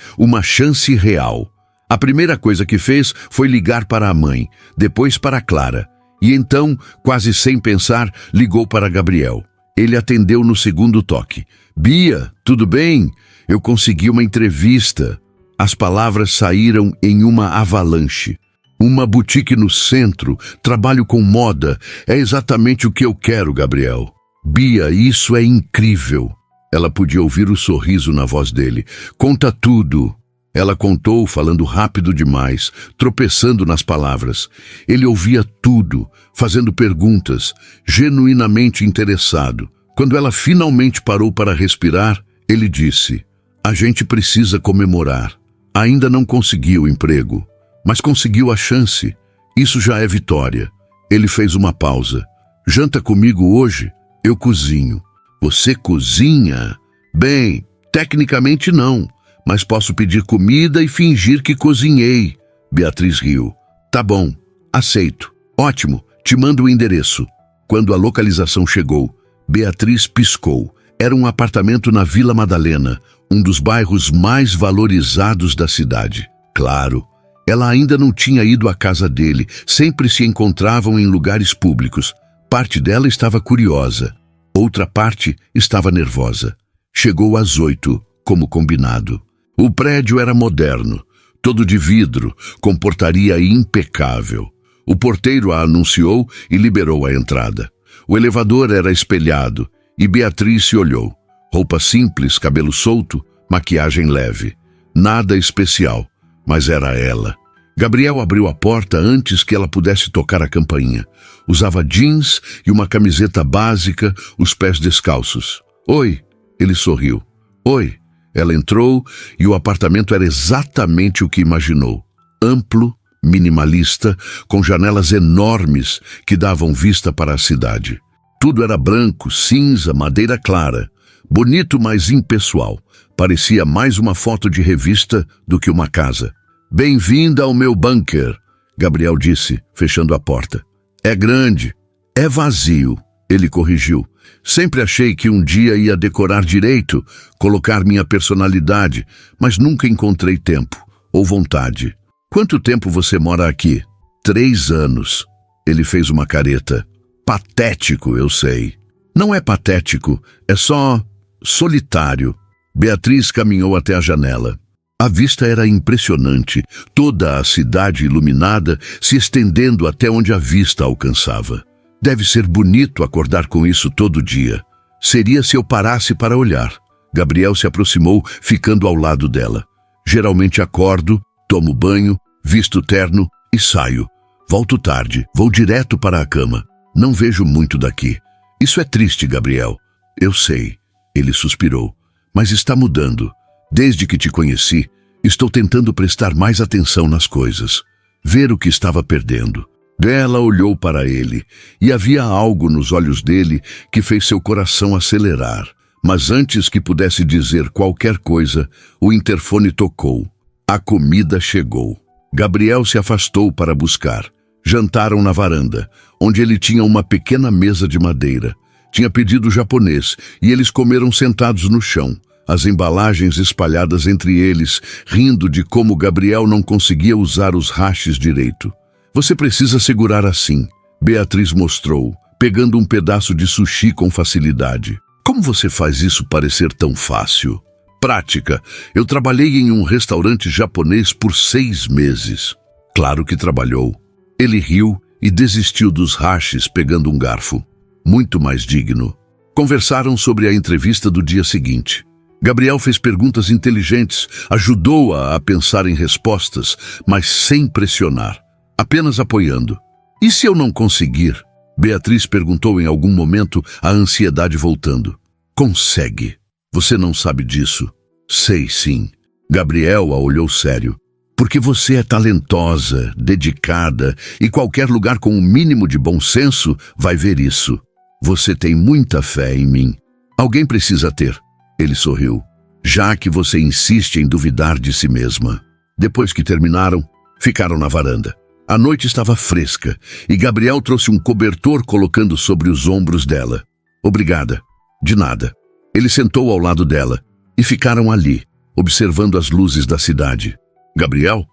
real. A primeira coisa que fez foi ligar para a mãe, depois para a Clara. E então, quase sem pensar, ligou para Gabriel. Ele atendeu no segundo toque. Bia, tudo bem? Eu consegui uma entrevista. As palavras saíram em uma avalanche. Uma boutique no centro, trabalho com moda. É exatamente o que eu quero, Gabriel. Bia, isso é incrível. Ela podia ouvir o sorriso na voz dele. Conta tudo. Ela contou, falando rápido demais, tropeçando nas palavras. Ele ouvia tudo, fazendo perguntas, genuinamente interessado. Quando ela finalmente parou para respirar, ele disse: a gente precisa comemorar. Ainda não conseguiu o emprego, mas conseguiu a chance. Isso já é vitória. Ele fez uma pausa. Janta comigo hoje? Eu cozinho. Você cozinha? Bem, tecnicamente não. Mas posso pedir comida e fingir que cozinhei. Beatriz riu. Tá bom, aceito. Ótimo, te mando o endereço. Quando a localização chegou, Beatriz piscou. Era um apartamento na Vila Madalena, um dos bairros mais valorizados da cidade. Claro, ela ainda não tinha ido à casa dele, sempre se encontravam em lugares públicos. Parte dela estava curiosa. Outra parte estava nervosa. Chegou às 8, como combinado. O prédio era moderno, todo de vidro, com portaria impecável. O porteiro a anunciou e liberou a entrada. O elevador era espelhado e Beatriz se olhou. Roupa simples, cabelo solto, maquiagem leve. Nada especial, mas era ela. Gabriel abriu a porta antes que ela pudesse tocar a campainha. Usava jeans e uma camiseta básica, os pés descalços. Oi, ele sorriu. Oi. Ela entrou e o apartamento era exatamente o que imaginou. Amplo, minimalista, com janelas enormes que davam vista para a cidade. Tudo era branco, cinza, madeira clara. Bonito, mas impessoal. Parecia mais uma foto de revista do que uma casa. Bem-vinda ao meu bunker, Gabriel disse, fechando a porta. É grande. É vazio, ele corrigiu. Sempre achei que um dia ia decorar direito, colocar minha personalidade, mas nunca encontrei tempo ou vontade. Quanto tempo você mora aqui? 3 anos. Ele fez uma careta. Patético, eu sei. Não é patético, é só solitário. Beatriz caminhou até a janela. A vista era impressionante, toda a cidade iluminada, se estendendo até onde a vista alcançava. Deve ser bonito acordar com isso todo dia. Seria se eu parasse para olhar. Gabriel se aproximou, ficando ao lado dela. Geralmente acordo, tomo banho, visto terno e saio. Volto tarde, vou direto para a cama. Não vejo muito daqui. Isso é triste, Gabriel. Eu sei. Ele suspirou. Mas está mudando. Desde que te conheci, estou tentando prestar mais atenção nas coisas. Ver o que estava perdendo. Ela olhou para ele, e havia algo nos olhos dele que fez seu coração acelerar. Mas antes que pudesse dizer qualquer coisa, o interfone tocou. A comida chegou. Gabriel se afastou para buscar. Jantaram na varanda, onde ele tinha uma pequena mesa de madeira. Tinha pedido japonês, e eles comeram sentados no chão, as embalagens espalhadas entre eles, rindo de como Gabriel não conseguia usar os hashes direito. Você precisa segurar assim, Beatriz mostrou, pegando um pedaço de sushi com facilidade. Como você faz isso parecer tão fácil? Prática. Eu trabalhei em um restaurante japonês por 6 meses. Claro que trabalhou. Ele riu e desistiu dos hashes pegando um garfo. Muito mais digno. Conversaram sobre a entrevista do dia seguinte. Gabriel fez perguntas inteligentes, ajudou-a a pensar em respostas, mas sem pressionar. Apenas apoiando. E se eu não conseguir? Beatriz perguntou em algum momento, a ansiedade voltando. Consegue. Você não sabe disso? Sei sim. Gabriel a olhou sério. Porque você é talentosa, dedicada, e qualquer lugar com um mínimo de bom senso vai ver isso. Você tem muita fé em mim. Alguém precisa ter. Ele sorriu. Já que você insiste em duvidar de si mesma. Depois que terminaram, ficaram na varanda. A noite estava fresca e Gabriel trouxe um cobertor colocando sobre os ombros dela. Obrigada. De nada. Ele sentou ao lado dela e ficaram ali, observando as luzes da cidade. Gabriel?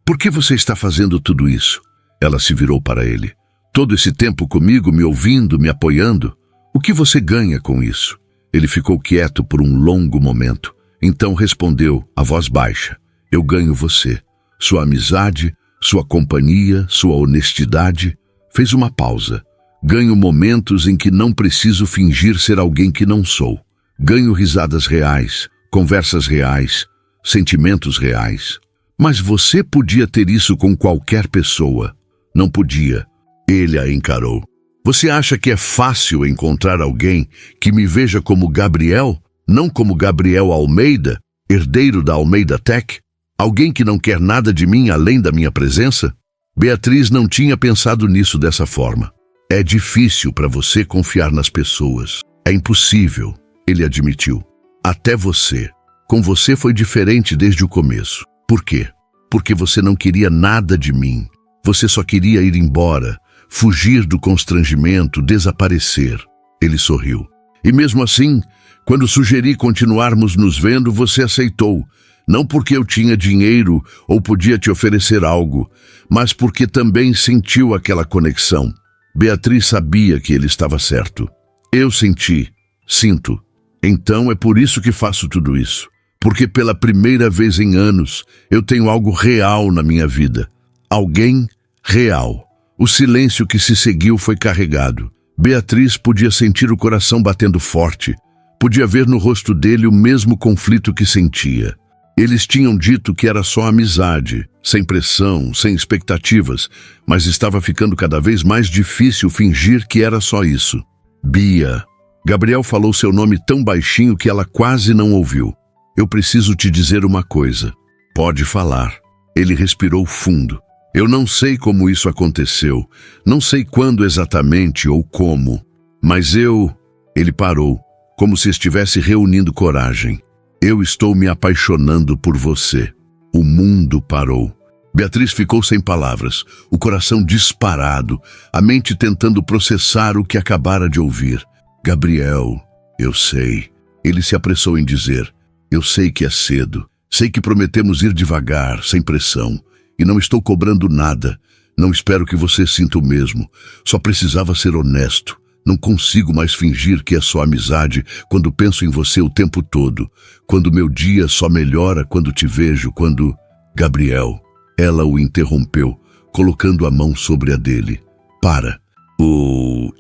Por que você está fazendo tudo isso? Ela se virou para ele. Todo esse tempo comigo, me ouvindo, me apoiando. O que você ganha com isso? Ele ficou quieto por um longo momento. Então respondeu, a voz baixa. Eu ganho você. Sua amizade, sua companhia, sua honestidade. Fez uma pausa. Ganho momentos em que não preciso fingir ser alguém que não sou. Ganho risadas reais, conversas reais, sentimentos reais. Mas você podia ter isso com qualquer pessoa. Não podia. Ele a encarou. Você acha que é fácil encontrar alguém que me veja como Gabriel, não como Gabriel Almeida, herdeiro da Almeida Tech? Alguém que não quer nada de mim além da minha presença? Beatriz não tinha pensado nisso dessa forma. É difícil para você confiar nas pessoas. É impossível, ele admitiu. Até você. Com você foi diferente desde o começo. Por quê? Porque você não queria nada de mim. Você só queria ir embora, fugir do constrangimento, desaparecer. Ele sorriu. E mesmo assim, quando sugeri continuarmos nos vendo, você aceitou. Não porque eu tinha dinheiro ou podia te oferecer algo, mas porque também sentiu aquela conexão. Beatriz sabia que ele estava certo. Eu senti, sinto. Então é por isso que faço tudo isso. Porque pela primeira vez em anos, eu tenho algo real na minha vida. Alguém real. O silêncio que se seguiu foi carregado. Beatriz podia sentir o coração batendo forte. Podia ver no rosto dele o mesmo conflito que sentia. Eles tinham dito que era só amizade, sem pressão, sem expectativas, mas estava ficando cada vez mais difícil fingir que era só isso. Bia. Gabriel falou seu nome tão baixinho que ela quase não ouviu. Eu preciso te dizer uma coisa. Pode falar. Ele respirou fundo. Eu não sei como isso aconteceu, não sei quando exatamente ou como, mas Ele parou, como se estivesse reunindo coragem. Eu estou me apaixonando por você. O mundo parou. Beatriz ficou sem palavras, o coração disparado, a mente tentando processar o que acabara de ouvir. Gabriel, eu sei. Ele se apressou em dizer, eu sei que é cedo, sei que prometemos ir devagar, sem pressão, e não estou cobrando nada. Não espero que você sinta o mesmo. Só precisava ser honesto. Não consigo mais fingir que é só amizade quando penso em você o tempo todo. Quando meu dia só melhora quando te vejo, quando... Gabriel, ela o interrompeu, colocando a mão sobre a dele. Para.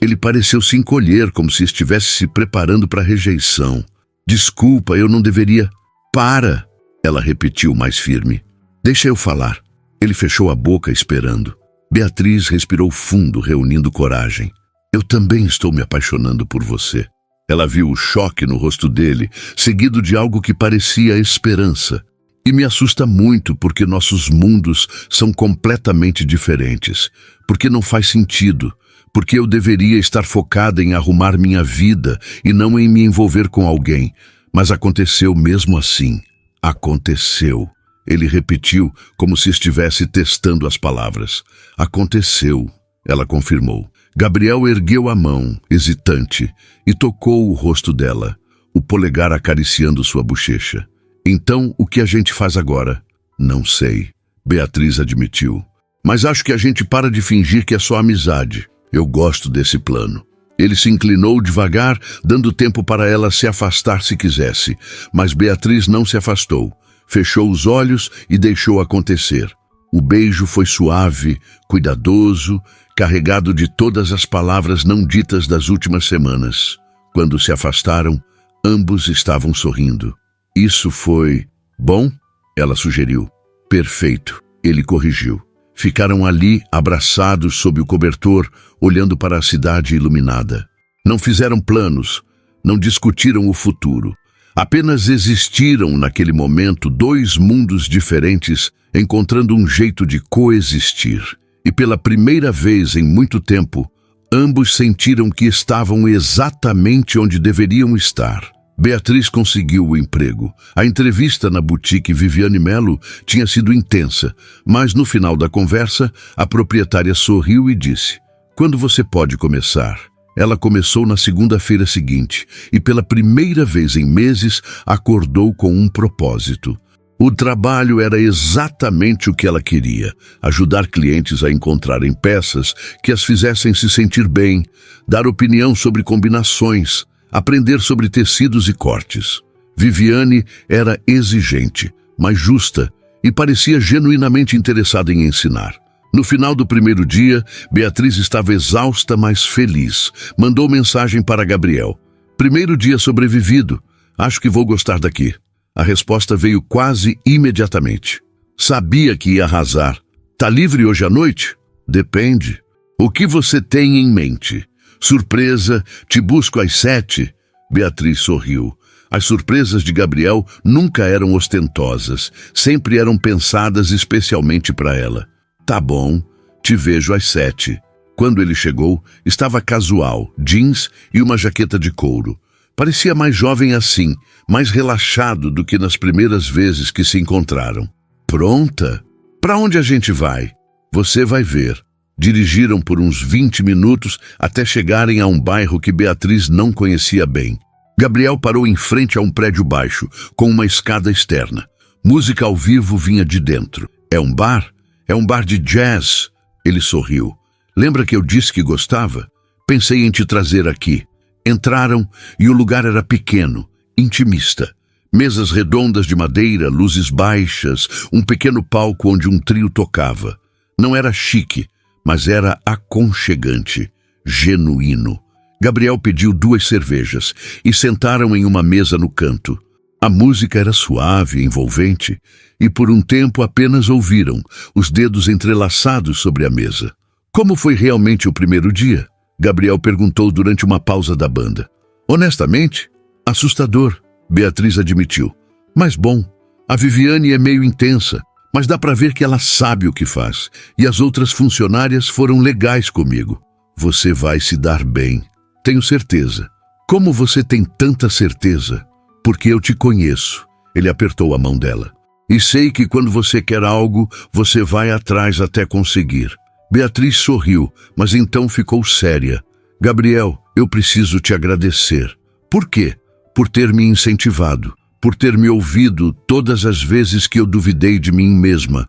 Ele pareceu se encolher, como se estivesse se preparando para a rejeição. Desculpa, eu não deveria... Para! Ela repetiu mais firme. Deixa eu falar. Ele fechou a boca esperando. Beatriz respirou fundo, reunindo coragem. Eu também estou me apaixonando por você. Ela viu o choque no rosto dele, seguido de algo que parecia esperança. E me assusta muito porque nossos mundos são completamente diferentes. Porque não faz sentido. Porque eu deveria estar focada em arrumar minha vida e não em me envolver com alguém. Mas aconteceu mesmo assim. Aconteceu. Ele repetiu como se estivesse testando as palavras. Aconteceu, ela confirmou. Gabriel ergueu a mão, hesitante, e tocou o rosto dela, o polegar acariciando sua bochecha. Então, o que a gente faz agora? Não sei, Beatriz admitiu. Mas acho que a gente para de fingir que é só amizade. Eu gosto desse plano. Ele se inclinou devagar, dando tempo para ela se afastar se quisesse, mas Beatriz não se afastou. Fechou os olhos e deixou acontecer. O beijo foi suave, cuidadoso, carregado de todas as palavras não ditas das últimas semanas. Quando se afastaram, ambos estavam sorrindo. Isso foi... bom? Ela sugeriu. Perfeito, ele corrigiu. Ficaram ali, abraçados sob o cobertor, olhando para a cidade iluminada. Não fizeram planos, não discutiram o futuro. Apenas existiram naquele momento dois mundos diferentes, encontrando um jeito de coexistir. E pela primeira vez em muito tempo, ambos sentiram que estavam exatamente onde deveriam estar. Beatriz conseguiu o emprego. A entrevista na boutique Viviane Melo tinha sido intensa, mas no final da conversa, a proprietária sorriu e disse: "Quando você pode começar?" Ela começou na segunda-feira seguinte e pela primeira vez em meses acordou com um propósito. O trabalho era exatamente o que ela queria: ajudar clientes a encontrarem peças que as fizessem se sentir bem, dar opinião sobre combinações, aprender sobre tecidos e cortes. Viviane era exigente, mas justa e parecia genuinamente interessada em ensinar. No final do primeiro dia, Beatriz estava exausta, mas feliz. Mandou mensagem para Gabriel. "Primeiro dia sobrevivido. Acho que vou gostar daqui." A resposta veio quase imediatamente. "Sabia que ia arrasar. Tá livre hoje à noite?" "Depende. O que você tem em mente?" "Surpresa, te busco às 7. Beatriz sorriu. As surpresas de Gabriel nunca eram ostentosas, sempre eram pensadas especialmente para ela. "Tá bom, te vejo às 7. Quando ele chegou, estava casual, jeans e uma jaqueta de couro. Parecia mais jovem assim, mais relaxado do que nas primeiras vezes que se encontraram. "Pronta? Para onde a gente vai?" "Você vai ver." Dirigiram por uns 20 minutos até chegarem a um bairro que Beatriz não conhecia bem. Gabriel parou em frente a um prédio baixo, com uma escada externa. Música ao vivo vinha de dentro. "É um bar? É um bar de jazz." Ele sorriu. "Lembra que eu disse que gostava? Pensei em te trazer aqui." Entraram e o lugar era pequeno, intimista. Mesas redondas de madeira, luzes baixas, um pequeno palco onde um trio tocava. Não era chique, mas era aconchegante, genuíno. Gabriel pediu 2 cervejas e sentaram em uma mesa no canto. A música era suave, envolvente, e por um tempo apenas ouviram, os dedos entrelaçados sobre a mesa. Como foi realmente o primeiro dia? Gabriel perguntou durante uma pausa da banda. Honestamente, assustador, Beatriz admitiu. Mas bom, a Viviane é meio intensa, mas dá para ver que ela sabe o que faz, e as outras funcionárias foram legais comigo. Você vai se dar bem, tenho certeza. Como você tem tanta certeza? Porque eu te conheço. Ele apertou a mão dela. E sei que quando você quer algo, você vai atrás até conseguir. Beatriz sorriu, mas então ficou séria. Gabriel, eu preciso te agradecer. Por quê? Por ter me incentivado, por ter me ouvido todas as vezes que eu duvidei de mim mesma.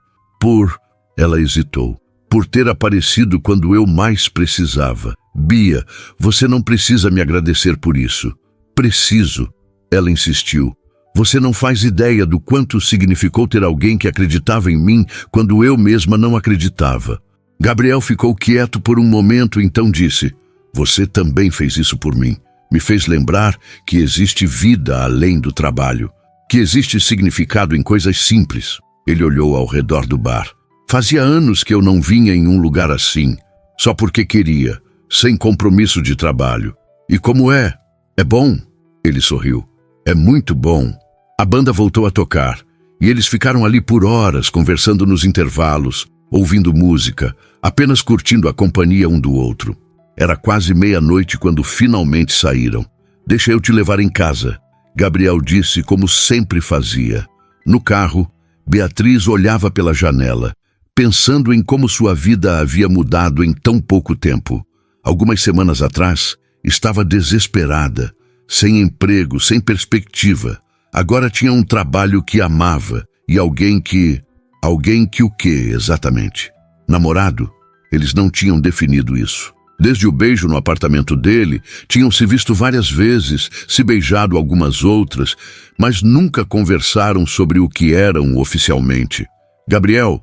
Ela hesitou. Por ter aparecido quando eu mais precisava. Bia, você não precisa me agradecer por isso. Preciso. Ela insistiu. Você não faz ideia do quanto significou ter alguém que acreditava em mim quando eu mesma não acreditava. Gabriel ficou quieto por um momento, então disse: Você também fez isso por mim. Me fez lembrar que existe vida além do trabalho, que existe significado em coisas simples. Ele olhou ao redor do bar. Fazia anos que eu não vinha em um lugar assim, só porque queria, sem compromisso de trabalho. E como é? É bom? Ele sorriu. É muito bom. A banda voltou a tocar, e eles ficaram ali por horas conversando nos intervalos, ouvindo música, apenas curtindo a companhia um do outro. Era quase meia-noite quando finalmente saíram. Deixa eu te levar em casa, Gabriel disse como sempre fazia. No carro, Beatriz olhava pela janela, pensando em como sua vida havia mudado em tão pouco tempo. Algumas semanas atrás, estava desesperada, sem emprego, sem perspectiva. Agora tinha um trabalho que amava e alguém que o quê, exatamente? Namorado? Eles não tinham definido isso. Desde o beijo no apartamento dele, tinham se visto várias vezes, se beijado algumas outras, mas nunca conversaram sobre o que eram oficialmente. Gabriel,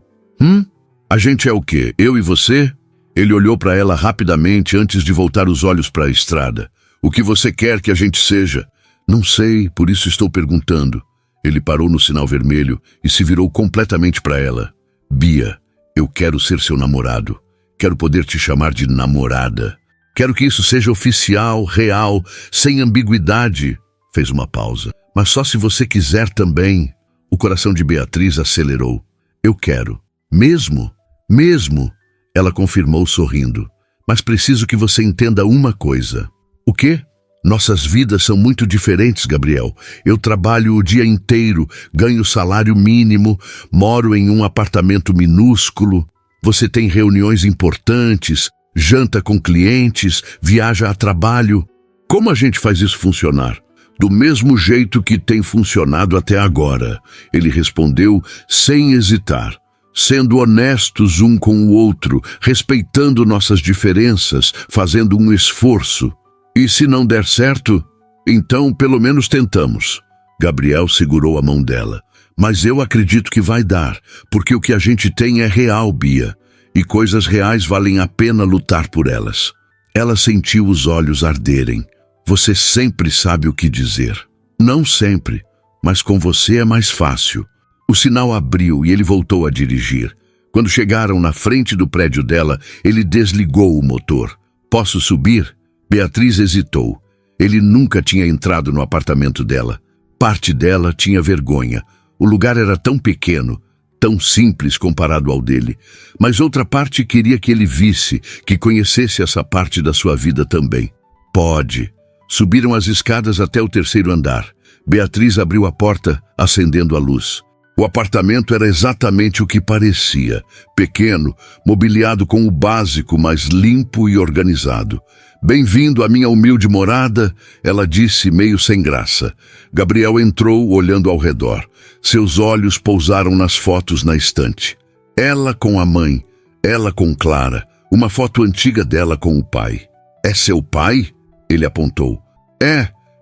a gente é o quê? Eu e você? Ele olhou para ela rapidamente antes de voltar os olhos para a estrada. O que você quer que a gente seja? Não sei, por isso estou perguntando. Ele parou no sinal vermelho e se virou completamente para ela. Bia, eu quero ser seu namorado. Quero poder te chamar de namorada. Quero que isso seja oficial, real, sem ambiguidade. Fez uma pausa. Mas só se você quiser também. O coração de Beatriz acelerou. Eu quero. Mesmo? Mesmo? Ela confirmou sorrindo. Mas preciso que você entenda uma coisa. O quê? Nossas vidas são muito diferentes, Gabriel. Eu trabalho o dia inteiro, ganho salário mínimo, moro em um apartamento minúsculo. Você tem reuniões importantes, janta com clientes, viaja a trabalho. Como a gente faz isso funcionar? Do mesmo jeito que tem funcionado até agora, ele respondeu sem hesitar. Sendo honestos um com o outro, respeitando nossas diferenças, fazendo um esforço. E se não der certo, então pelo menos tentamos. Gabriel segurou a mão dela. Mas eu acredito que vai dar, porque o que a gente tem é real, Bia. E coisas reais valem a pena lutar por elas. Ela sentiu os olhos arderem. Você sempre sabe o que dizer. Não sempre, mas com você é mais fácil. O sinal abriu e ele voltou a dirigir. Quando chegaram na frente do prédio dela, ele desligou o motor. Posso subir? Beatriz hesitou. Ele nunca tinha entrado no apartamento dela. Parte dela tinha vergonha. O lugar era tão pequeno, tão simples comparado ao dele. Mas outra parte queria que ele visse, que conhecesse essa parte da sua vida também. Pode. Subiram as escadas até o 3º andar. Beatriz abriu a porta, acendendo a luz. O apartamento era exatamente o que parecia. Pequeno, mobiliado com o básico, mas limpo e organizado. Bem-vindo à minha humilde morada, ela disse meio sem graça. Gabriel entrou olhando ao redor. Seus olhos pousaram nas fotos na estante. Ela com a mãe, ela com Clara, uma foto antiga dela com o pai. É seu pai? Ele apontou.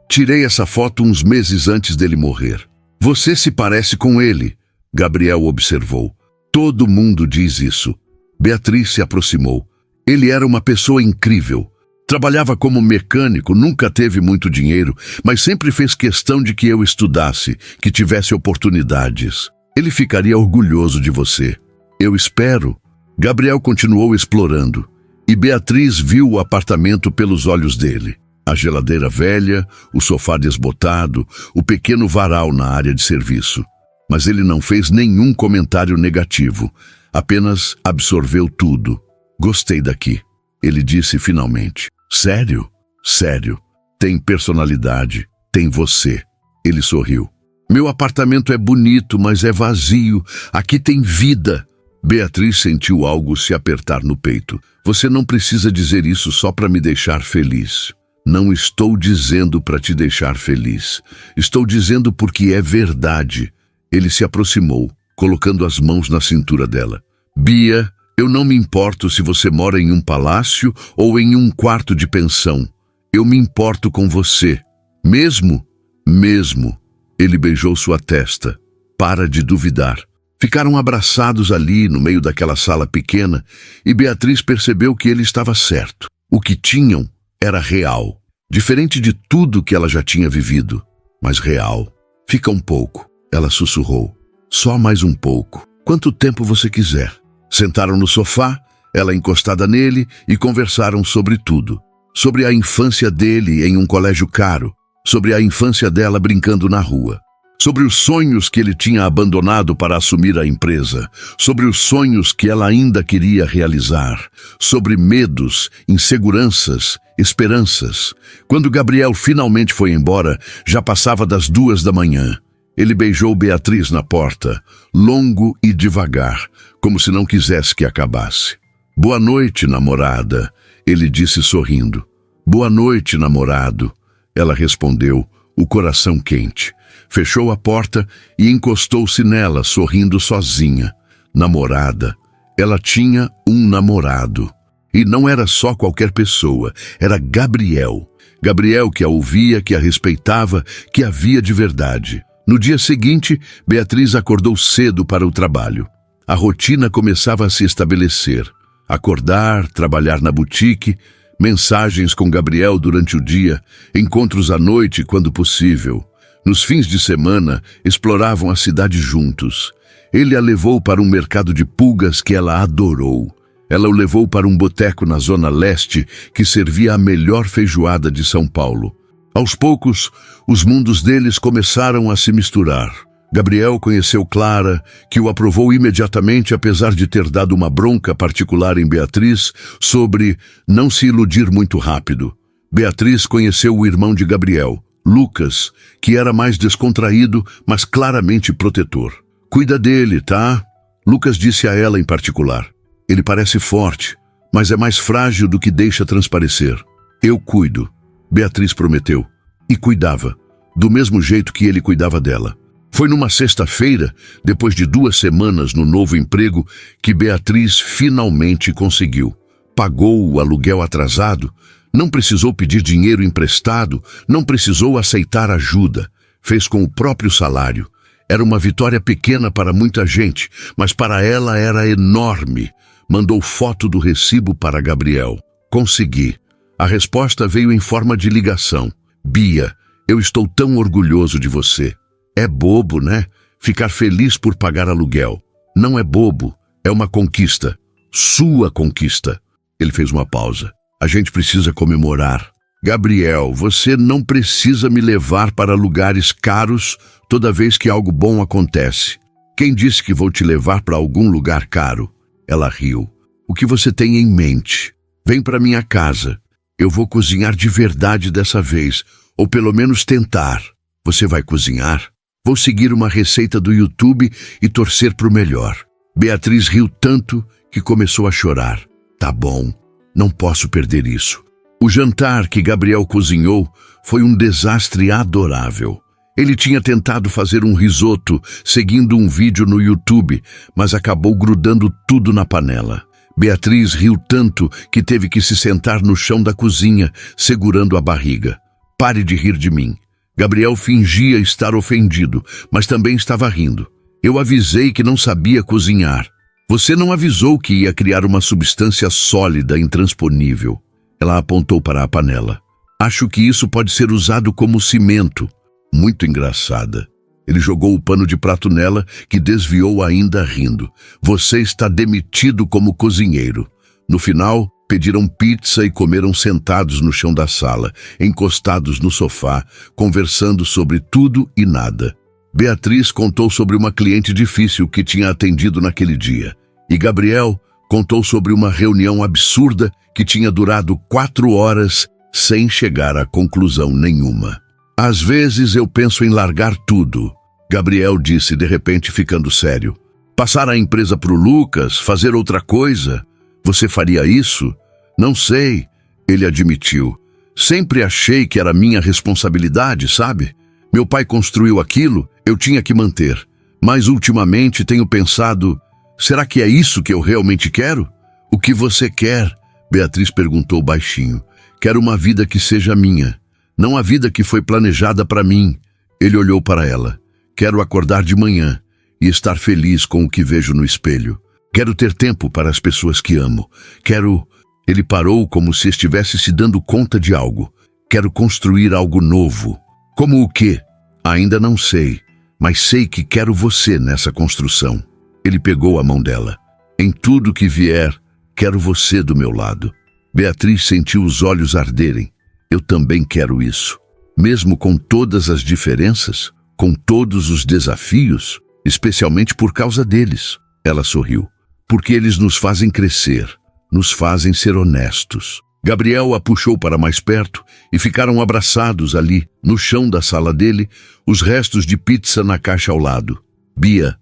Tirei essa foto uns meses antes dele morrer. Você se parece com ele, Gabriel observou. Todo mundo diz isso. Beatriz se aproximou. Ele era uma pessoa incrível. Trabalhava como mecânico, nunca teve muito dinheiro, mas sempre fez questão de que eu estudasse, que tivesse oportunidades. Ele ficaria orgulhoso de você. Eu espero. Gabriel continuou explorando, e Beatriz viu o apartamento pelos olhos dele. A geladeira velha, o sofá desbotado, o pequeno varal na área de serviço. Mas ele não fez nenhum comentário negativo, apenas absorveu tudo. Gostei daqui, ele disse finalmente. Sério? Sério. Tem personalidade, tem você. Ele sorriu. Meu apartamento é bonito, mas é vazio. Aqui tem vida. Beatriz sentiu algo se apertar no peito. Você não precisa dizer isso só para me deixar feliz. Não estou dizendo para te deixar feliz. Estou dizendo porque é verdade. Ele se aproximou, colocando as mãos na cintura dela. Bia, eu não me importo se você mora em um palácio ou em um quarto de pensão. Eu me importo com você. Mesmo? Mesmo. Ele beijou sua testa. Para de duvidar. Ficaram abraçados ali no meio daquela sala pequena e Beatriz percebeu que ele estava certo. O que tinham era real. Diferente de tudo que ela já tinha vivido, mas real. Fica um pouco, ela sussurrou. Só mais um pouco. Quanto tempo você quiser. Sentaram no sofá, ela encostada nele, e conversaram sobre tudo. Sobre a infância dele em um colégio caro. Sobre a infância dela brincando na rua. Sobre os sonhos que ele tinha abandonado para assumir a empresa. Sobre os sonhos que ela ainda queria realizar. Sobre medos, inseguranças, esperanças. Quando Gabriel finalmente foi embora, já passava das 2 da manhã. Ele beijou Beatriz na porta, longo e devagar, como se não quisesse que acabasse. Boa noite, namorada, ele disse sorrindo. Boa noite, namorado. Ela respondeu, o coração quente. Fechou a porta e encostou-se nela, sorrindo sozinha. Namorada. Ela tinha um namorado. E não era só qualquer pessoa, era Gabriel. Gabriel que a ouvia, que a respeitava, que a via de verdade. No dia seguinte, Beatriz acordou cedo para o trabalho. A rotina começava a se estabelecer. Acordar, trabalhar na boutique, mensagens com Gabriel durante o dia, encontros à noite quando possível. Nos fins de semana, exploravam a cidade juntos. Ele a levou para um mercado de pulgas que ela adorou. Ela o levou para um boteco na Zona Leste que servia a melhor feijoada de São Paulo. Aos poucos, os mundos deles começaram a se misturar. Gabriel conheceu Clara, que o aprovou imediatamente apesar de ter dado uma bronca particular em Beatriz sobre não se iludir muito rápido. Beatriz conheceu o irmão de Gabriel, Lucas, que era mais descontraído, mas claramente protetor. Cuida dele, tá? Lucas disse a ela em particular. Ele parece forte, mas é mais frágil do que deixa transparecer. Eu cuido, Beatriz prometeu. E cuidava, do mesmo jeito que ele cuidava dela. Foi numa sexta-feira, depois de 2 semanas no novo emprego, que Beatriz finalmente conseguiu. Pagou o aluguel atrasado, não precisou pedir dinheiro emprestado, não precisou aceitar ajuda. Fez com o próprio salário. Era uma vitória pequena para muita gente, mas para ela era enorme. Mandou foto do recibo para Gabriel. Consegui. A resposta veio em forma de ligação. Bia, eu estou tão orgulhoso de você. É bobo, né? Ficar feliz por pagar aluguel. Não é bobo, é uma conquista. Sua conquista. Ele fez uma pausa. A gente precisa comemorar. Gabriel, você não precisa me levar para lugares caros toda vez que algo bom acontece. Quem disse que vou te levar para algum lugar caro? Ela riu. O que você tem em mente? Vem para minha casa. Eu vou cozinhar de verdade dessa vez, ou pelo menos tentar. Você vai cozinhar? Vou seguir uma receita do YouTube e torcer para o melhor. Beatriz riu tanto que começou a chorar. Tá bom, não posso perder isso. O jantar que Gabriel cozinhou foi um desastre adorável. Ele tinha tentado fazer um risoto seguindo um vídeo no YouTube, mas acabou grudando tudo na panela. Beatriz riu tanto que teve que se sentar no chão da cozinha, segurando a barriga. Pare de rir de mim. Gabriel fingia estar ofendido, mas também estava rindo. Eu avisei que não sabia cozinhar. Você não avisou que ia criar uma substância sólida, intransponível. Ela apontou para a panela. Acho que isso pode ser usado como cimento. Muito engraçada. Ele jogou o pano de prato nela, que desviou ainda rindo. Você está demitido como cozinheiro. No final, pediram pizza e comeram sentados no chão da sala, encostados no sofá, conversando sobre tudo e nada. Beatriz contou sobre uma cliente difícil que tinha atendido naquele dia. E Gabriel contou sobre uma reunião absurda que tinha durado 4 horas sem chegar a conclusão nenhuma. Às vezes eu penso em largar tudo, Gabriel disse de repente ficando sério. Passar a empresa para o Lucas, fazer outra coisa. Você faria isso? Não sei, ele admitiu. Sempre achei que era minha responsabilidade, sabe? Meu pai construiu aquilo, eu tinha que manter. Mas ultimamente tenho pensado, será que é isso que eu realmente quero? O que você quer? Beatriz perguntou baixinho. Quero uma vida que seja minha. Não a vida que foi planejada para mim. Ele olhou para ela. Quero acordar de manhã e estar feliz com o que vejo no espelho. Quero ter tempo para as pessoas que amo. Quero... Ele parou como se estivesse se dando conta de algo. Quero construir algo novo. Como o quê? Ainda não sei, mas sei que quero você nessa construção. Ele pegou a mão dela. Em tudo que vier, quero você do meu lado. Beatriz sentiu os olhos arderem. Eu também quero isso. Mesmo com todas as diferenças, com todos os desafios, especialmente por causa deles. Ela sorriu. Porque eles nos fazem crescer, nos fazem ser honestos. Gabriel a puxou para mais perto e ficaram abraçados ali, no chão da sala dele, os restos de pizza na caixa ao lado. Bia,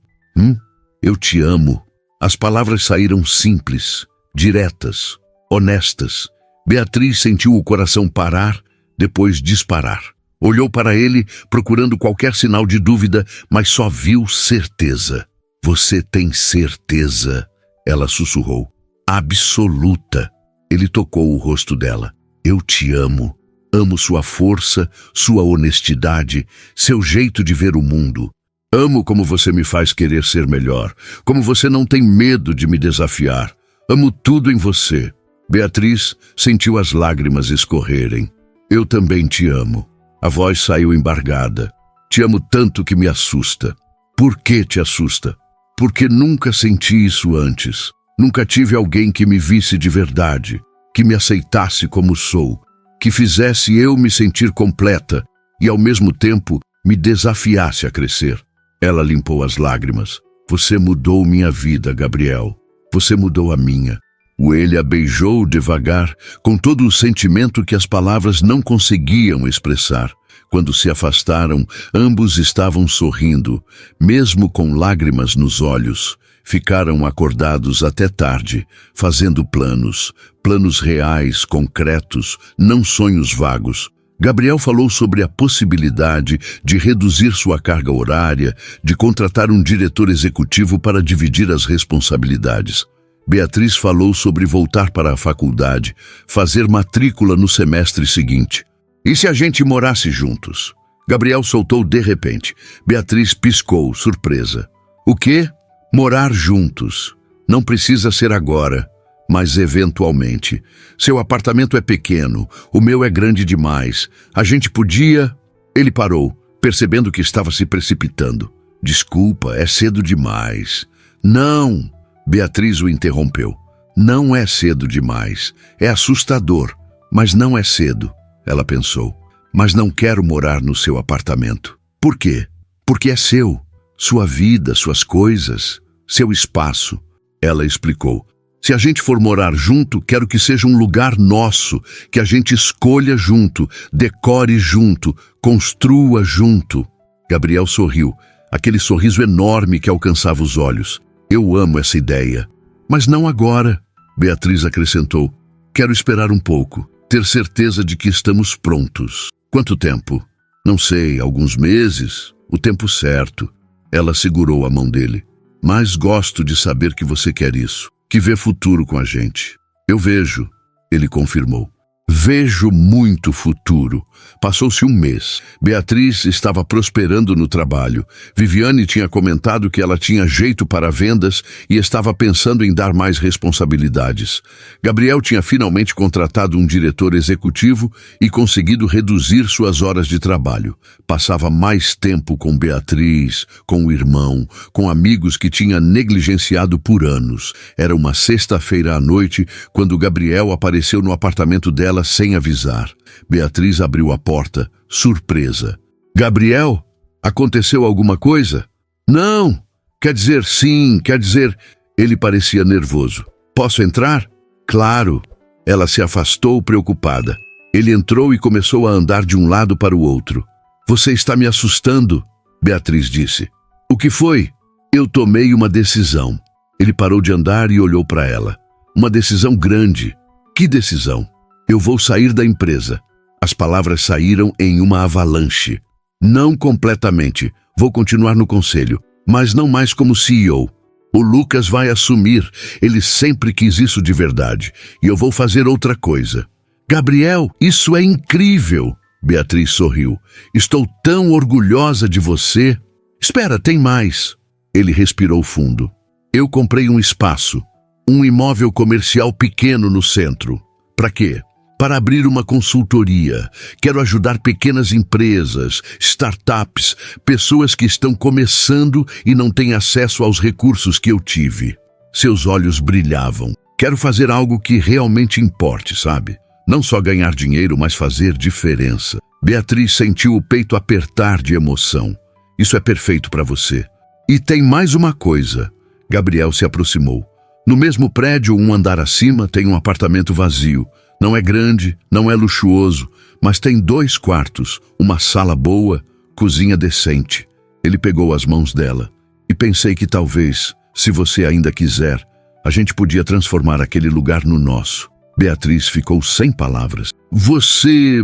eu te amo. As palavras saíram simples, diretas, honestas. Beatriz sentiu o coração parar, depois disparar. Olhou para ele, procurando qualquer sinal de dúvida, mas só viu certeza. Você tem certeza? Ela sussurrou. Absoluta. Ele tocou o rosto dela. Eu te amo. Amo sua força, sua honestidade, seu jeito de ver o mundo. Amo como você me faz querer ser melhor, como você não tem medo de me desafiar. Amo tudo em você. Beatriz sentiu as lágrimas escorrerem. Eu também te amo. A voz saiu embargada. Te amo tanto que me assusta. Por que te assusta? Porque nunca senti isso antes. Nunca tive alguém que me visse de verdade, que me aceitasse como sou, que fizesse eu me sentir completa e, ao mesmo tempo, me desafiasse a crescer. Ela limpou as lágrimas. Você mudou minha vida, Gabriel. Você mudou a minha. Ele a beijou devagar, com todo o sentimento que as palavras não conseguiam expressar. Quando se afastaram, ambos estavam sorrindo, mesmo com lágrimas nos olhos. Ficaram acordados até tarde, fazendo planos reais, concretos, não sonhos vagos. Gabriel falou sobre a possibilidade de reduzir sua carga horária, de contratar um diretor executivo para dividir as responsabilidades. Beatriz falou sobre voltar para a faculdade, fazer matrícula no semestre seguinte. E se a gente morasse juntos? Gabriel soltou de repente. Beatriz piscou, surpresa. O quê? Morar juntos. Não precisa ser agora, mas eventualmente. Seu apartamento é pequeno, o meu é grande demais. A gente podia... Ele parou, percebendo que estava se precipitando. Desculpa, é cedo demais. Não! Beatriz o interrompeu. Não é cedo demais. É assustador, mas não é cedo, ela pensou. Mas não quero morar no seu apartamento. Por quê? Porque é seu. Sua vida, suas coisas, seu espaço. Ela explicou. Se a gente for morar junto, quero que seja um lugar nosso, que a gente escolha junto, decore junto, construa junto. Gabriel sorriu, aquele sorriso enorme que alcançava os olhos. Eu amo essa ideia. Mas não agora, Beatriz acrescentou. Quero esperar um pouco, ter certeza de que estamos prontos. Quanto tempo? Não sei, alguns meses, o tempo certo. Ela segurou a mão dele. Mas gosto de saber que você quer isso. que vê futuro com a gente. Eu vejo, ele confirmou. Vejo muito futuro. Passou-se um mês. Beatriz estava prosperando no trabalho. Viviane tinha comentado que ela tinha jeito para vendas e estava pensando em dar mais responsabilidades. Gabriel tinha finalmente contratado um diretor executivo e conseguido reduzir suas horas de trabalho. Passava mais tempo com Beatriz, com o irmão, com amigos que tinha negligenciado por anos. Era uma sexta-feira à noite quando Gabriel apareceu no apartamento dela sem avisar. Beatriz abriu a porta, surpresa. Gabriel, aconteceu alguma coisa? Não, quer dizer sim, quer dizer... Ele parecia nervoso. Posso entrar? Claro. Ela se afastou preocupada. Ele entrou e começou a andar de um lado para o outro. Você está me assustando, Beatriz disse. O que foi? Eu tomei uma decisão. Ele parou de andar e olhou para ela. Uma decisão grande. Que decisão? Eu vou sair da empresa. As palavras saíram em uma avalanche. Não completamente. Vou continuar no conselho, mas não mais como CEO. O Lucas vai assumir. Ele sempre quis isso de verdade. E eu vou fazer outra coisa. Gabriel, isso é incrível. Beatriz sorriu. Estou tão orgulhosa de você. Espera, tem mais. Ele respirou fundo. Eu comprei um espaço. Um imóvel comercial pequeno no centro. Para quê? Para abrir uma consultoria. Quero ajudar pequenas empresas, startups, pessoas que estão começando e não têm acesso aos recursos que eu tive. Seus olhos brilhavam. Quero fazer algo que realmente importe, sabe? Não só ganhar dinheiro, mas fazer diferença. Beatriz sentiu o peito apertar de emoção. Isso é perfeito para você. E tem mais uma coisa. Gabriel se aproximou. No mesmo prédio, um andar acima, tem um apartamento vazio. Não é grande, não é luxuoso, mas tem 2 quartos, uma sala boa, cozinha decente. Ele pegou as mãos dela e pensei que talvez, se você ainda quiser, a gente podia transformar aquele lugar no nosso. Beatriz ficou sem palavras. Você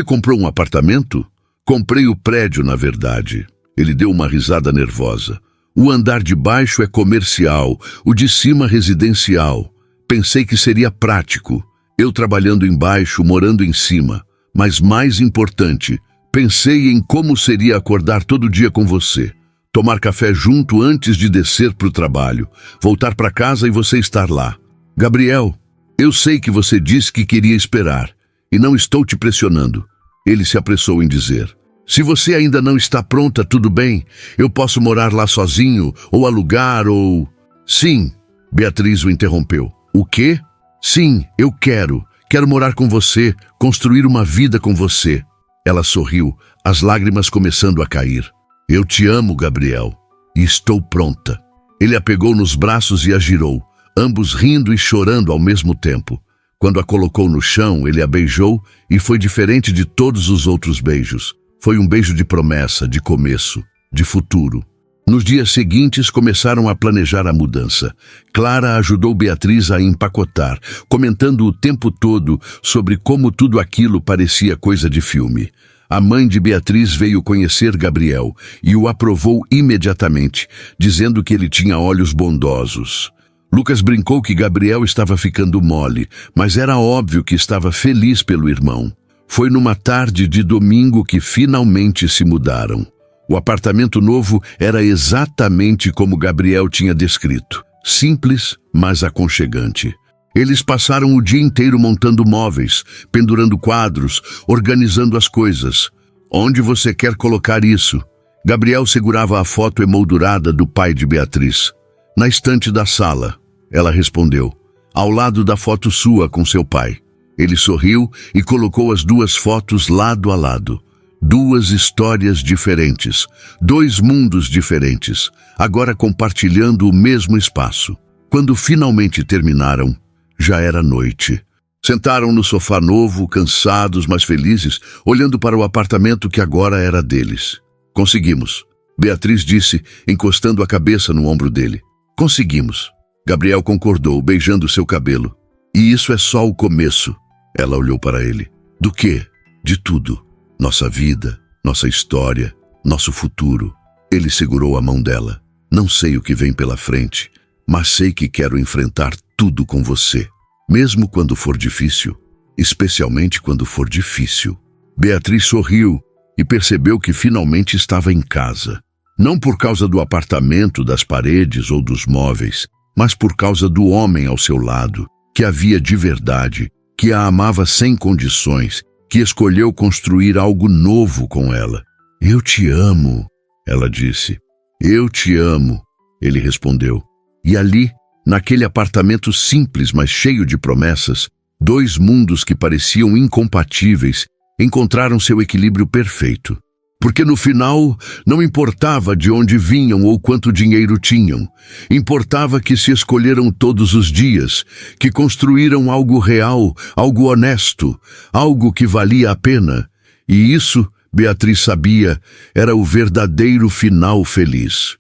comprou um apartamento? Comprei o prédio, na verdade. Ele deu uma risada nervosa. O andar de baixo é comercial, o de cima residencial. Pensei que seria prático. Eu trabalhando embaixo, morando em cima. Mas mais importante, pensei em como seria acordar todo dia com você. Tomar café junto antes de descer para o trabalho. Voltar para casa e você estar lá. Gabriel, eu sei que você disse que queria esperar. E não estou te pressionando. Ele se apressou em dizer. Se você ainda não está pronta, tudo bem. Eu posso morar lá sozinho, ou alugar, ou... Sim, Beatriz o interrompeu. O quê? Sim, eu quero. Quero morar com você, construir uma vida com você. Ela sorriu, as lágrimas começando a cair. Eu te amo, Gabriel, e estou pronta. Ele a pegou nos braços e a girou, ambos rindo e chorando ao mesmo tempo. Quando a colocou no chão, ele a beijou e foi diferente de todos os outros beijos. Foi um beijo de promessa, de começo, de futuro. Nos dias seguintes, começaram a planejar a mudança. Clara ajudou Beatriz a empacotar, comentando o tempo todo sobre como tudo aquilo parecia coisa de filme. A mãe de Beatriz veio conhecer Gabriel e o aprovou imediatamente, dizendo que ele tinha olhos bondosos. Lucas brincou que Gabriel estava ficando mole, mas era óbvio que estava feliz pelo irmão. Foi numa tarde de domingo que finalmente se mudaram. O apartamento novo era exatamente como Gabriel tinha descrito. Simples, mas aconchegante. Eles passaram o dia inteiro montando móveis, pendurando quadros, organizando as coisas. Onde você quer colocar isso? Gabriel segurava a foto emoldurada do pai de Beatriz. Na estante da sala, ela respondeu. Ao lado da foto sua com seu pai. Ele sorriu e colocou as 2 fotos lado a lado. 2 histórias diferentes, 2 mundos diferentes, agora compartilhando o mesmo espaço. Quando finalmente terminaram, já era noite. Sentaram no sofá novo, cansados, mas felizes, olhando para o apartamento que agora era deles. Conseguimos, Beatriz disse, encostando a cabeça no ombro dele. Conseguimos. Gabriel concordou, beijando seu cabelo. E isso é só o começo. Ela olhou para ele. Do quê? De tudo. Nossa vida, nossa história, nosso futuro. Ele segurou a mão dela. Não sei o que vem pela frente, mas sei que quero enfrentar tudo com você, mesmo quando for difícil, especialmente quando for difícil. Beatriz sorriu e percebeu que finalmente estava em casa. Não por causa do apartamento, das paredes ou dos móveis, mas por causa do homem ao seu lado, que a via de verdade, que a amava sem condições, que escolheu construir algo novo com ela. Eu te amo, ela disse. Eu te amo, ele respondeu. E ali, naquele apartamento simples, mas cheio de promessas, dois mundos que pareciam incompatíveis encontraram seu equilíbrio perfeito. Porque no final, não importava de onde vinham ou quanto dinheiro tinham. Importava que se escolheram todos os dias, que construíram algo real, algo honesto, algo que valia a pena. E isso, Beatriz sabia, era o verdadeiro final feliz.